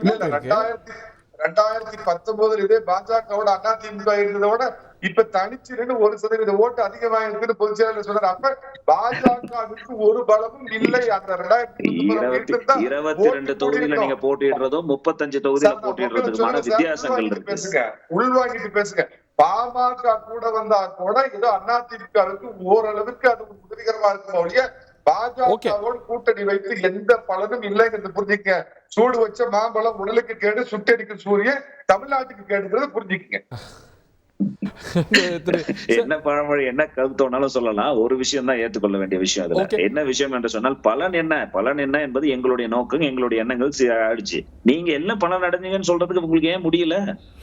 2019 இதே பாஜகவோட அதிமுக இருந்ததோட இப்ப தனிச்சு 1% ஓட்டு அதிகமாக இருக்குன்னு பொதுச் செயலாளர் சொல்றாரு. அப்ப பாஜகவுக்கு ஒரு பலமும் இல்லை. அந்த 22 தொகுதியில நீங்க போட்டியிடுறதும் 35 தொகுதியில போட்டியிடுறதுக்குமான வித்தியாசங்கள் இருக்கு. பேசுங்க, உள்வாங்கிட்டு பேசுங்க. பாமக கூட வந்தா கூட ஏதோ அதிமுகவுக்கு ஓரளவுக்கு அது உதவிகரமா இருக்கும் ஒழிய பாஜகவோடு கூட்டணி வைத்து எந்த பலனும் இல்லைங்கிறது புரிஞ்சுக்க. சூடு வச்ச மாம்பழம் உடலுக்கு கேடு, சுட்டெரிக்கும் சூரியன் தமிழ்நாட்டுக்கு கேடுங்கிறது புரிஞ்சுக்கங்க. என்ன பழமொழி என்ன கருத்தோனாலும் சொல்லலாம். ஒரு விஷயம் தான் ஏற்றுக்கொள்ள வேண்டிய விஷயம். அதுல என்ன விஷயம் என்று சொன்னால் பலன் என்ன என்பது எங்களுடைய நோக்கம், எங்களுடைய எண்ணங்கள் ஆயிடுச்சு. நீங்க எல்லாம் பலன் அடைஞ்சீங்கன்னு சொல்றதுக்கு உங்களுக்கு ஏன் முடியல?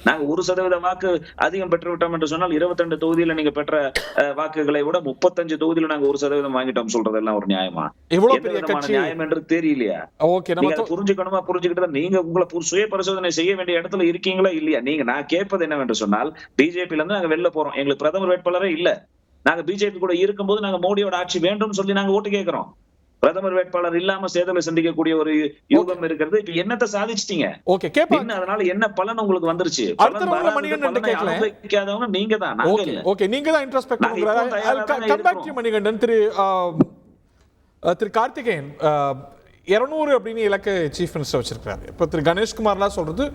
நாங்க 1% வாக்கு அதிகம் பெற்று விட்டோம் என்று சொன்னால் 22 தொகுதியில நீங்க பெற்ற வாக்குகளை விட 35 தொகுதியில நாங்க 1% வாங்கிட்டோம் சொல்றதெல்லாம் ஒரு நியாயமா? நியாயம் என்று தெரியலையா? புரிஞ்சுக்கணுமா? புரிஞ்சுக்கிட்டு நீங்க உங்களை சுய பரிசோதனை செய்ய வேண்டிய இடத்துல இருக்கீங்களா இல்லையா? நான் கேட்பது என்னவென்று சொன்னால், பிஜேபியில இருந்து நாங்க வெளில போறோம், எங்களுக்கு பிரதமர் வேட்பாளரே இல்ல. நாங்க பிஜேபி கூட இருக்கும்போது நாங்க மோடியோட ஆட்சி வேண்டும் சொல்லி நாங்க ஓட்டு கேட்கிறோம். பிரதமர் வேட்பாளர் இல்லாம சேதலை சந்திக்கக்கூடிய ஒரு யுகம் இருக்கிறது. இப்ப என்னத்தை சாதிச்சிட்டீங்க? அதனால என்ன பலன் உங்களுக்கு வந்துருச்சு? அனுபவிக்காதவங்க நீங்க தான். நீங்க தான் இன்ட்ரோஸ்பெக்ட். மணிகண்டன், திரு கார்த்திகேயன் 200 அப்படின்னு இலக்க சீஃப் மினிஸ்டர் வச்சிருக்காரு. இப்போ திரு கணேஷ்குமார்லாம் சொல்றது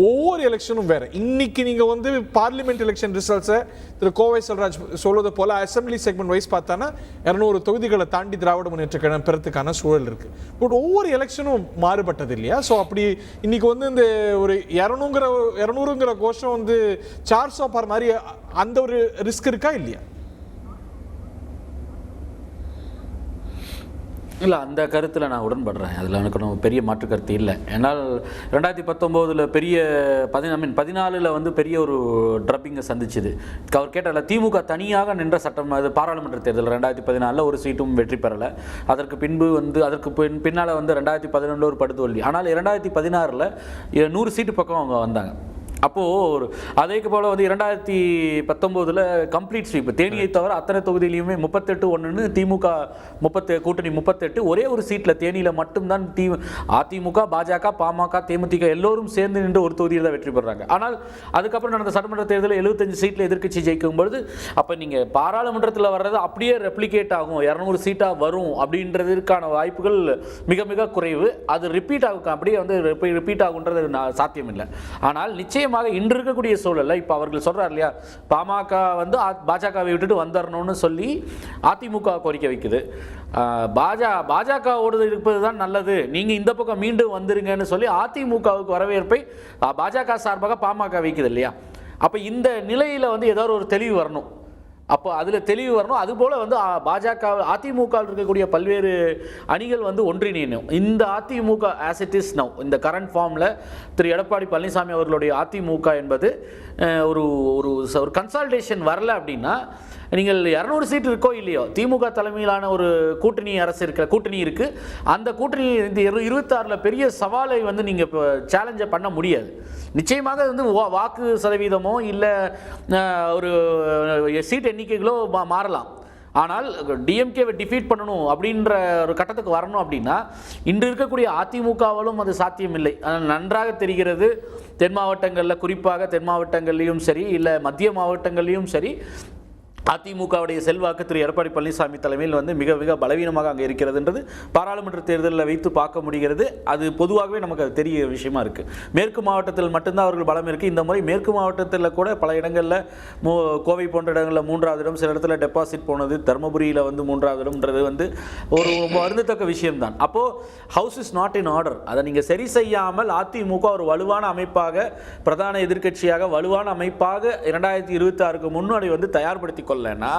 ஒவ்வொரு எலெக்ஷனும் வேற. இன்னைக்கு நீங்க வந்து பார்லிமெண்ட் எலெக்ஷன் ரிசல்ட்ஸை திரு கோவை செல்வராஜ் சொல்வது போல அசம்பிளி செக்மெண்ட் வைஸ் பார்த்தானா 200 தொகுதிகளை தாண்டி திராவிட முன்னேற்ற கழகம் பெறத்துக்கான சூழல் இருக்கு. பட் ஒவ்வொரு எலெக்ஷனும் மாறுபட்டது இல்லையா? ஸோ அப்படி இன்னைக்கு வந்து இந்த ஒரு 200ங்கிற கோஷம் வந்து 400 பார் மாதிரி அந்த ஒரு ரிஸ்க் இருக்கா இல்லையா? இல்லை, அந்த கருத்தில் நான் உடன்படுறேன். அதில் எனக்கு ஒன்றும் பெரிய மாற்று கருத்து இல்லை. ஏன்னால் 2019 பெரிய 14 வந்து பெரிய ஒரு ட்ரப்பிங்கை சந்திச்சுது. அவர் கேட்டால திமுக தனியாக நின்ற பாராளுமன்ற தேர்தல் 2014 ஒரு சீட்டும் வெற்றி பெறலை. அதற்கு பின்பு வந்து பின்னால் வந்து 2011 ஒரு படுதோல்வி. ஆனால் 2016 100 சீட்டு பக்கம் அவங்க வந்தாங்க. அப்போது அதே போல் வந்து 2019 கம்ப்ளீட் ஸ்வீப், தேனியை தவிர அத்தனை தொகுதியிலையுமே 38-1 திமுக கூட்டணி 38. ஒரே ஒரு சீட்டில் தேனியில் மட்டும்தான் அதிமுக, பாஜக, பாமக, தேமுதிக எல்லோரும் சேர்ந்து நின்று ஒரு தொகுதியில் தான் வெற்றி பெறாங்க. ஆனால் அதுக்கப்புறம் நடந்த சட்டமன்ற தேர்தலில் 75 சீட்டில் எதிர்க்கட்சி ஜெயிக்கும் பொழுது அப்போ நீங்கள் பாராளுமன்றத்தில் வர்றது அப்படியே ரெப்ளிகேட் ஆகும், 200 சீட்டாக வரும் அப்படின்றதுக்கான வாய்ப்புகள் மிக மிக குறைவு. அது ரிப்பீட் ஆகும், அப்படியே வந்து ரிப்பீட் ஆகுன்றது சாத்தியம் இல்லை. ஆனால் நிச்சயமாக இன்று இருக்கக்கூடிய சூழல்ல இப்ப அவர்கள் சொல்றாரு இல்லையா, பாமக வந்து பாஜகவை விட்டுட்டு வந்துடணும்னு சொல்லி அதிமுக கோரிக்கை வைக்குது. பாஜகவோடு இருப்பதுதான் நல்லது, நீங்க இந்த பக்கம் மீண்டும் வந்துருங்கன்னு சொல்லி அதிமுகவுக்கு வரவேற்பை பாஜக சார்பாக பாமக வைக்குது இல்லையா? அப்ப இந்த நிலையில வந்து ஏதாவது ஒரு தெளிவு வரணும். அப்போ அதில் தெளிவு வரணும். அதுபோல் வந்து பாஜக அதிமுக இருக்கக்கூடிய பல்வேறு அணிகள் வந்து ஒன்றிணையணும். இந்த AIADMK as it is now இந்த கரண்ட் ஃபார்மில் திரு எடப்பாடி பழனிசாமி அவர்களுடைய அதிமுக என்பது ஒரு ஒரு கன்சால்டேஷன் வரல அப்படின்னா, நீங்கள் 200 சீட் இருக்கோ இல்லையோ, திமுக தலைமையிலான ஒரு கூட்டணி இருக்குது. அந்த கூட்டணி இந்த 26 பெரிய சவாலை வந்து நீங்கள் இப்போ சேலஞ்சை பண்ண முடியாது. நிச்சயமாக வந்து வாக்கு சதவீதமோ இல்லை ஒரு சீட் எண்ணிக்கைகளோ மாறலாம். ஆனால் டிஎம்கேவை டிஃபீட் பண்ணணும் அப்படின்ற ஒரு கட்டத்துக்கு வரணும் அப்படின்னா இன்று இருக்கக்கூடிய அதிமுகவாலும் அது சாத்தியமில்லை. நன்றாக தெரிகிறது. தென் மாவட்டங்களில், குறிப்பாக தென் மாவட்டங்கள்லையும் சரி இல்லை மத்திய மாவட்டங்கள்லையும் சரி, அதிமுகவுடைய செல்வாக்கு திரு எடப்பாடி பழனிசாமி தலைமையில் வந்து மிக மிக பலவீனமாக அங்கே இருக்கிறதுன்றது பாராளுமன்ற தேர்தலில் வைத்து பார்க்க முடிகிறது. அது பொதுவாகவே நமக்கு அது தெரிய விஷயமா இருக்குது. மேற்கு மாவட்டத்தில் மட்டும்தான் அவர்கள் பலம் இருக்குது. இந்த முறை மேற்கு மாவட்டத்தில் கூட பல இடங்களில் கோவை போன்ற இடங்களில் 3வது இடம், சில இடத்துல டெபாசிட் போனது, தருமபுரியில் வந்து 3வது இடம்ன்றது வந்து ஒரு வருந்தத்தக்க விஷயம்தான். அப்போது house is not in order. அதை நீங்கள் சரி செய்யாமல் அதிமுக ஒரு வலுவான அமைப்பாக, பிரதான எதிர்க்கட்சியாக வலுவான அமைப்பாக 2026க்கு முன்னாடி வந்து தயார்படுத்தி கொள்ளனா,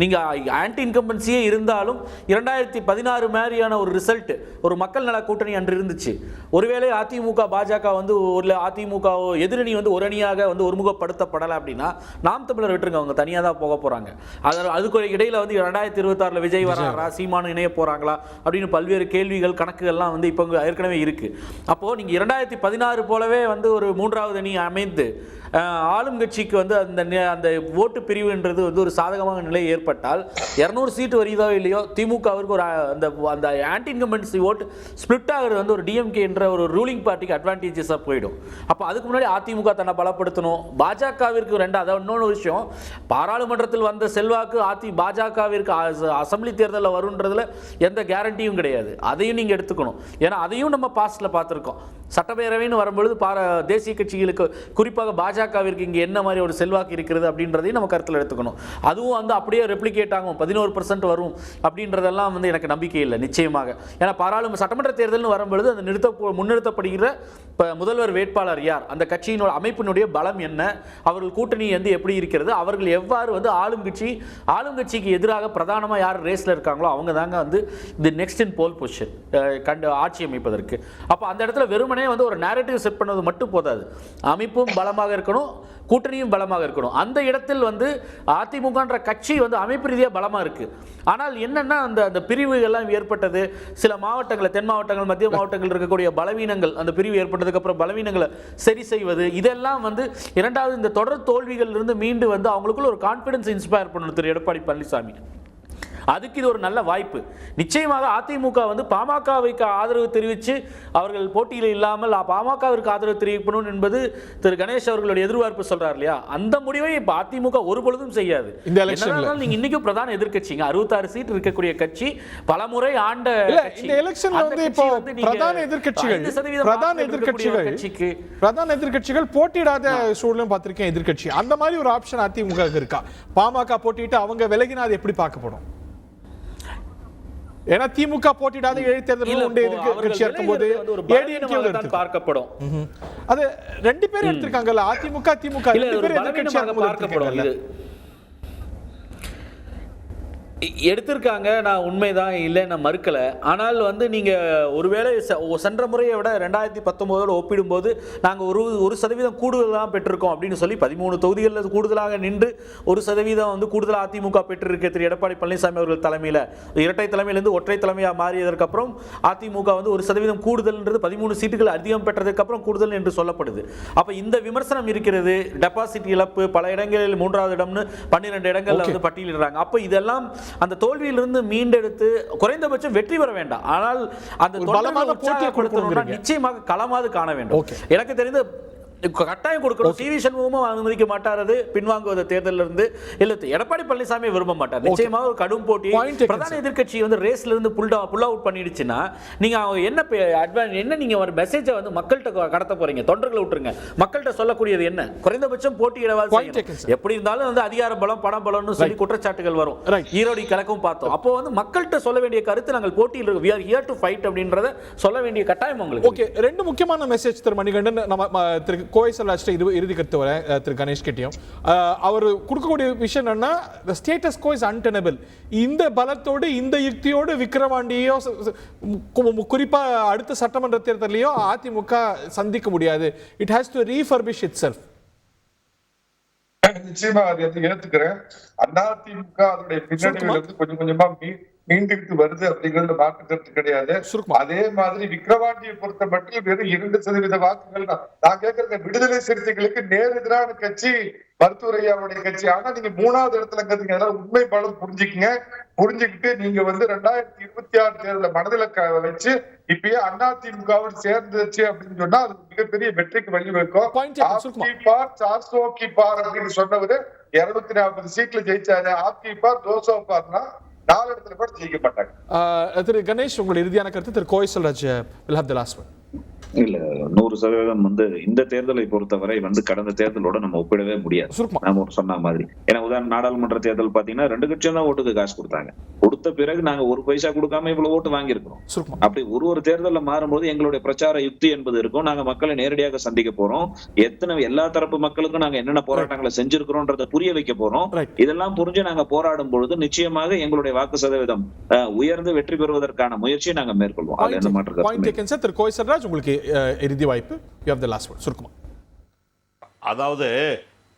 நீங்க ஆன்டி இன்கம்பன்சியே இருந்தாலும் 2016 மாதிரியான ஒரு ரிசல்ட் ஒரு மக்கள் நல கூட்டணி அன்று இருந்துச்சு. ஒருவேளை அதிமுக பாஜக வந்து ஒரு அதிமுக எதிரணி வந்து ஒரு அணியாக வந்து ஒருமுகப்படுத்தப்படலை அப்படின்னா நாம் தமிழர் விட்டுருங்க, அவங்க தனியாக தான் போக போறாங்க. அதுக்கு இடையில வந்து 2026 விஜய் வராரா, சீமானு இணைய போறாங்களா அப்படின்னு பல்வேறு கேள்விகள் கணக்குகள்லாம் வந்து இப்போ ஏற்கனவே இருக்கு. அப்போ நீங்க 2016 போலவே வந்து ஒரு 3வது அணி அமைந்து ஆளும் கட்சிக்கு வந்து அந்த ஓட்டு பிரிவுன்றது வந்து ஒரு சாதகமான நிலை ஏற்பட்டால் 200 சீட்டு வருதோ இல்லையோ, திமுகவிற்கு ஒரு அந்த ஆன்டி இன்கம்பன்சி ஓட்டு ஸ்பிளிட் ஆகிறது வந்து ஒரு டிஎம்கே என்ற ஒரு ரூலிங் பார்ட்டிக்கு அட்வான்டேஜஸாக போயிடும். அப்போ அதுக்கு முன்னாடி அதிமுக தன்னை பலப்படுத்தணும். பாஜகவிற்கு அதாவது இன்னொரு விஷயம், பாராளுமன்றத்தில் வந்த செல்வாக்கு பாஜகவிற்கு அசம்பிளி தேர்தலில் வருன்றதுல எந்த கேரண்டியும் கிடையாது. அதையும் நீங்கள் எடுத்துக்கணும். ஏன்னா அதையும் நம்ம பாஸ்ட்ல பார்த்துருக்கோம். சட்டப்பேரவைன்னு வரும்பொழுது தேசிய கட்சிகளுக்கு குறிப்பாக பாஜகவிற்கு இங்கே என்ன மாதிரி ஒரு செல்வாக்கு இருக்கிறது அப்படின்றதையும் நம்ம கருத்தில் எடுத்துக்கணும். அதுவும் வந்து அப்படியே ரெப்ளிகேட் ஆகும், 11% வரும் அப்படின்றதெல்லாம் வந்து எனக்கு நம்பிக்கை இல்லை நிச்சயமாக. ஏன்னா சட்டமன்ற தேர்தல்னு வரும்பொழுது அந்த முன்னிறுத்தப்படுகிற முதல்வர் வேட்பாளர் யார், அந்த கட்சியினோட அமைப்பினுடைய பலம் என்ன, அவர்கள் கூட்டணி வந்து எப்படி இருக்கிறது, அவர்கள் எவ்வாறு வந்து ஆளுங்கட்சிக்கு எதிராக பிரதானமாக யார் ரேஸில் இருக்காங்களோ அவங்க தாங்க வந்து the next in pole position ஆட்சி அமைப்பதற்கு. அப்போ அந்த இடத்துல வெறுமனே வந்து ஒரு நேரேட்டிவ் செட் பண்ணது மட்டும் போதாது, அமைப்பும் பலமாக இருக்கணும், கூட்டணியும் பலமாக இருக்கணும். அந்த இடத்தில் வந்து அதிமுகன்ற கட்சி வந்து அமைப்பு ரீதியாக பலமாக இருக்கு. ஆனால் என்னன்னா அந்த பிரிவுகள்லாம் ஏற்பட்டது, சில மாவட்டங்கள், தென் மாவட்டங்கள், மத்திய மாவட்டங்கள் இருக்கக்கூடிய பலவீனங்கள், அந்த பிரிவு ஏற்பட்டதுக்கு அப்புறம் பலவீனங்களை சரி செய்வது, இதெல்லாம் வந்து இரண்டாவது இந்த தொடர் தோல்விகள் இருந்து மீண்டு வந்து அவங்களுக்குள்ள ஒரு கான்ஃபிடன்ஸ் இன்ஸ்பயர் பண்ணணும் திரு எடப்பாடி பழனிசாமி. அதுக்கு இது ஒரு நல்ல வாய்ப்பு. நிச்சயமாக அதிமுக வந்து பாமகவுக்கு ஆதரவு தெரிவித்து அவர்கள் போட்டியில் இல்லாமல் பாமகவிற்கு ஆதரவு தெரிவிக்கணும் என்பது திரு கணேஷ் அவர்களுடைய எதிர்பார்ப்பு சொல்றார் இல்லையா, அந்த முடிவை இப்ப அதிமுக ஒரு பொழுதும் செய்யாது. நீங்க இன்னைக்கும் பிரதான எதிர்க்கட்சிங்க, 66 சீட் இருக்கக்கூடிய கட்சி, பலமுறை ஆண்ட இந்த எலெக்ஷன்ல வந்து இப்போ பிரதான எதிர்க்கட்சிகள் போட்டியிடாத சூழலும் பார்த்திருக்கேன். எதிர்க்கட்சி அந்த மாதிரி ஒரு ஆப்ஷன் அதிமுக இருக்கா? பாமக போட்டிட்டு அவங்க விலகினா அது எப்படி பார்க்கப்படும்? ஏன்னா திமுக போட்டியிடாத இடைத்தேர்தல் உண்டு எதிர்க்கட்சியா இருக்கும்போது ஏடிஎம்கே பார்க்கப்படும். அது ரெண்டு பேரும் எடுத்திருக்காங்கல்ல, அதிமுக திமுக ரெண்டு பேரும் எதிர்க்கட்சியா பார்க்கப்படும். எடுத்திருக்காங்க, நான் உண்மைதான் இல்லை நான் மறுக்கலை. ஆனால் வந்து நீங்கள் ஒருவேளை சென்ற முறையை விட 2019 ஒப்பிடும்போது நாங்கள் 1% கூடுதலாக பெற்றிருக்கோம் அப்படின்னு சொல்லி 13 தொகுதிகளில் கூடுதலாக நின்று 1% வந்து கூடுதலாக அதிமுக பெற்றிருக்க திரு எடப்பாடி பழனிசாமி அவர்கள் தலைமையில் இரட்டை தலைமையிலிருந்து ஒற்றை தலைமையாக மாறியதற்கப்புறம் அதிமுக வந்து 1% கூடுதல்ன்றது 13 சீட்டுகள் அதிகம் பெற்றதுக்கப்புறம் கூடுதல் என்று சொல்லப்படுது. அப்போ இந்த விமர்சனம் இருக்கிறது. டெபாசிட் இழப்பு, பல இடங்களில் 3வது இடம்னு 12 இடங்கள்ல வந்து பட்டியலிடுறாங்க. அப்போ இதெல்லாம் அந்த தோல்வியிலிருந்து மீண்டெடுத்து குறைந்தபட்சம் வெற்றி பெற வேண்டாம், ஆனால் அந்த பலமான போட்டியை கொடுக்கணும்னா நிச்சயமாக களமாவது காண வேண்டும். எனக்கு தெரிந்து கட்டாயம் கொடுக்கணும். டிவி சண்முகமும் அனுமதிக்க மாட்டாரது பின்வாங்குவத தேர்தலில் இருந்து இல்ல எடப்பாடி பழனிசாமி விரும்ப மாட்டார். நிச்சயமாக ஒரு கடும் போட்டி பிரதான எதிர்க்கட்சி வந்து ரேஸ்ல இருந்து புல் அவுட் பண்ணிடுச்சுன்னா நீங்க என்ன நீங்க ஒரு மெசேஜை வந்து மக்கள்கிட்ட கடத்த போறீங்க? தொண்டர்களை விட்டுருங்க, மக்கள்கிட்ட சொல்லக்கூடியது என்ன? குறைந்தபட்சம் போட்டியிடவாது. எப்படி இருந்தாலும் வந்து அதிகார பலம், பண பலம்னு சொல்லி குற்றச்சாட்டுகள் வரும். ஈரோடு கலக்கும் பார்த்தோம். அப்போ வந்து மக்கள்கிட்ட சொல்ல வேண்டிய கருத்து நாங்கள் போட்டியில் we are here to fight அப்படின்றத சொல்ல வேண்டிய கட்டாயம் உங்களுக்கு. ஓகே, ரெண்டு முக்கியமான மெசேஜ் திரு மணிகண்டன் நம்ம கோயசல் இறுதி கருத்து வர திரு கணேஷ் கிட்டியும் அவர் கொடுக்கக்கூடிய விஷயம் என்னன்னா the status quo is untenable. இந்த பலத்தோடு இந்த யுக்தியோடு விக்கிரவாண்டியோ குறிப்பா அடுத்த சட்டமன்ற தேர்தலையோ அதிமுக சந்திக்க முடியாது. It has to refurbish itself. நிச்சயமா அதை ஏத்துக்கிறேன். அதிமுக அதனுடைய பின்னணியில இருந்து கொஞ்சம் கொஞ்சமா மீண்டுட்டு வருது அப்படிங்கிறது மாற்று கருத்து கிடையாது. அதே மாதிரி விக்கிரவாண்டியை பொறுத்த மட்டும் வெறும் 2% வாக்குகள் தான். நான் கேட்கிற விடுதலை சிறுத்தைகளுக்கு நேர் எதிரான கட்சி மருத்துவரையாவுடைய கட்சி. ஆனா நீங்க 3வது இடத்துல இருக்கிறீங்க. உண்மை பலம் புரிஞ்சுக்கிட்டு நீங்க வந்து 2026 தேர்தல மனதில வச்சு இப்பயே அதிமுகவோடு சேர்ந்துச்சு அப்படின்னு சொன்னா அது மிகப்பெரிய வெற்றிக்கு வழிவகுக்கும். அப்படின்னு சொன்னவரு 240 சீட்ல ஜெயிச்சாரு. ஆப்கி பார் 200 பார்னா 4 இடத்துல கூட ஜெயிக்க மாட்டாங்க. திரு கணேஷ், உங்களுடைய இறுதியான கருத்து. திரு கோயசல்ராஜ் will have the last one. இல்ல 100% வந்து இந்த தேர்தலை பொறுத்தவரை வந்து கடந்த தேர்தலோட நம்ம ஒப்பிடவே முடியாது. நம்ம சொன்ன மாதிரி ஏன்னா உதாரணம் நாடாளுமன்ற தேர்தல் பாத்தீங்கன்னா 2 கட்சியும் தான் ஓட்டுக்கு காசு கொடுத்தாங்க. கொடுத்த பிறகு நாங்க 1 பைசா கொடுக்காம இவ்வளவு ஓட்டு வாங்கியிருக்கிறோம். அப்படி ஒரு தேர்தலில் மாறும்போது எங்களுடைய பிரச்சார யுக்தி என்பது இருக்கும். நாங்க மக்களை நேரடியாக சந்திக்க போறோம். எல்லா தரப்பு மக்களுக்கும் நாங்க என்னென்ன போராட்டங்களை செஞ்சிருக்கிறோம்ன்றத புரிய வைக்க போறோம். இதெல்லாம் புரிஞ்சு நாங்க போராடும் பொழுது நிச்சயமாக எங்களுடைய வாக்கு சதவீதம் உயர்ந்து வெற்றி பெறுவதற்கான முயற்சியை நாங்க மேற்கொள்வோம். அது என்ன மாற்று திரு கோயசல்ராஜ், உங்களுக்கு இறுதி வாய்ப்பு. You have the last word. சுருக்கமா. அதாவது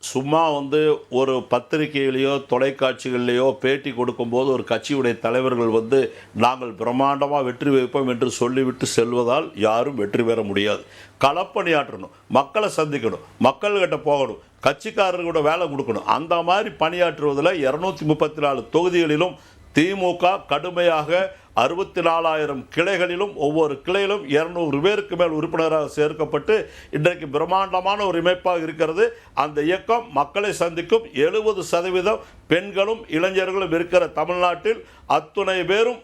சும்மா வந்து ஒரு பத்திரிகையிலேயோ தொலைக்காட்சிகளிலேயோ பேட்டி கொடுக்கும்போது ஒரு கட்சியுடைய தலைவர்கள் வந்து நாங்கள் பிரம்மாண்டமாக வெற்றி வைப்போம் என்று சொல்லிவிட்டு செல்வதால் யாரும் வெற்றி பெற முடியாது. களப்பணியாற்றணும், மக்களை சந்திக்கணும், மக்கள்கிட்ட போகணும், கட்சிக்காரர்களோட வேலை கொடுக்கணும். அந்த மாதிரி பணியாற்றுவதில் 234 தொகுதிகளிலும் திமுக கடுமையாக 64,000 கிளைகளிலும் ஒவ்வொரு கிளையிலும் 200 பேருக்கு மேல் உறுப்பினராக சேர்க்கப்பட்டு இன்றைக்கு பிரம்மாண்டமான ஒரு இணைப்பாக இருக்கிறது. அந்த இயக்கம் மக்களை சந்திக்கும். 70% பெண்களும் இளைஞர்களும் இருக்கிற தமிழ்நாட்டில் அத்துணை பேரும்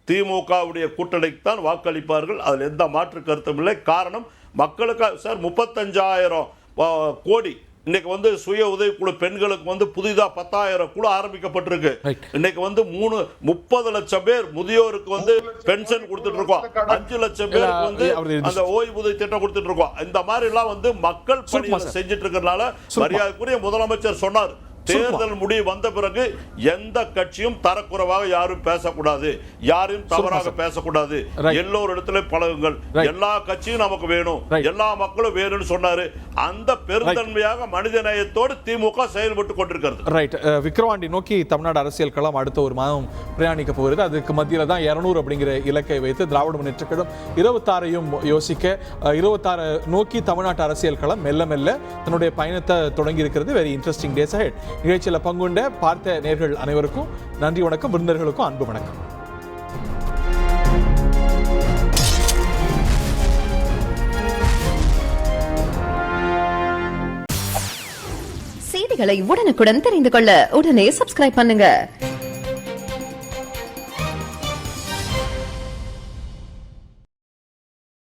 திமுகவுடைய கூட்டணிக்குத்தான் வாக்களிப்பார்கள். அதில் எந்த மாற்று கருத்தும் இல்லை. காரணம் மக்களுக்கு சார் 35,000 கோடி இன்னைக்கு வந்து சுய உதவிக்குழு பெண்களுக்கு வந்து புதிதா 10,000 குழு ஆரம்பிக்கப்பட்டிருக்கு. இன்னைக்கு வந்து 30 லட்சம் பேர் முதியோருக்கு வந்து பென்ஷன் கொடுத்துட்டு இருக்கோம். 5 லட்சம் பேருக்கு வந்து அந்த ஓய்வூதிய திட்டம் கொடுத்துட்டு இருக்கோம். இந்த மாதிரி எல்லாம் வந்து மக்கள் பணி செஞ்சுட்டு இருக்கிறதுனால மரியாதைக்குரிய முதலமைச்சர் சொன்னார், தேர்தல் முடிவு வந்த பிறகு எந்த கட்சியும் தரக்குறைவாக யாரும் பேசக்கூடாது, யாரையும் தவறாக பேசக்கூடாது, எல்லோரிடத்துல பழகுங்கள், எல்லா கட்சியும் நமக்கு வேணும், எல்லா மக்களும் வேணும்னு சொன்னாரு. அந்த பெருந்தன்மையாக மனிதநேயத்தோடு திமுக செயல்பட்டு கொண்டிருக்கிறது. ரைட். விக்கிரவாண்டி நோக்கி தமிழ்நாடு அரசியல் களம் அடுத்த ஒரு மாதம் பிரயாணிக்க போகிறது. அதுக்கு மத்தியில் தான் 200 அப்படிங்கிற இலக்கை வைத்து திராவிட முன்னேற்றக் கழகம் 26ஐயும் யோசிக்க 26 நோக்கி தமிழ்நாட்டு அரசியல் களம் மெல்ல மெல்ல தன்னுடைய பயணத்தை தொடங்கி இருக்கிறது. Very interesting days ahead. நிகழ்ச்சியில் பங்குண்ட பார்த்த நேயர்கள் அனைவருக்கும் நன்றி வணக்கம். விருந்தினர்களுக்கும் அன்பு வணக்கம். செய்திகளை உடனுக்குடன் தெரிந்து கொள்ள உடனே சப்ஸ்கிரைப் பண்ணுங்க.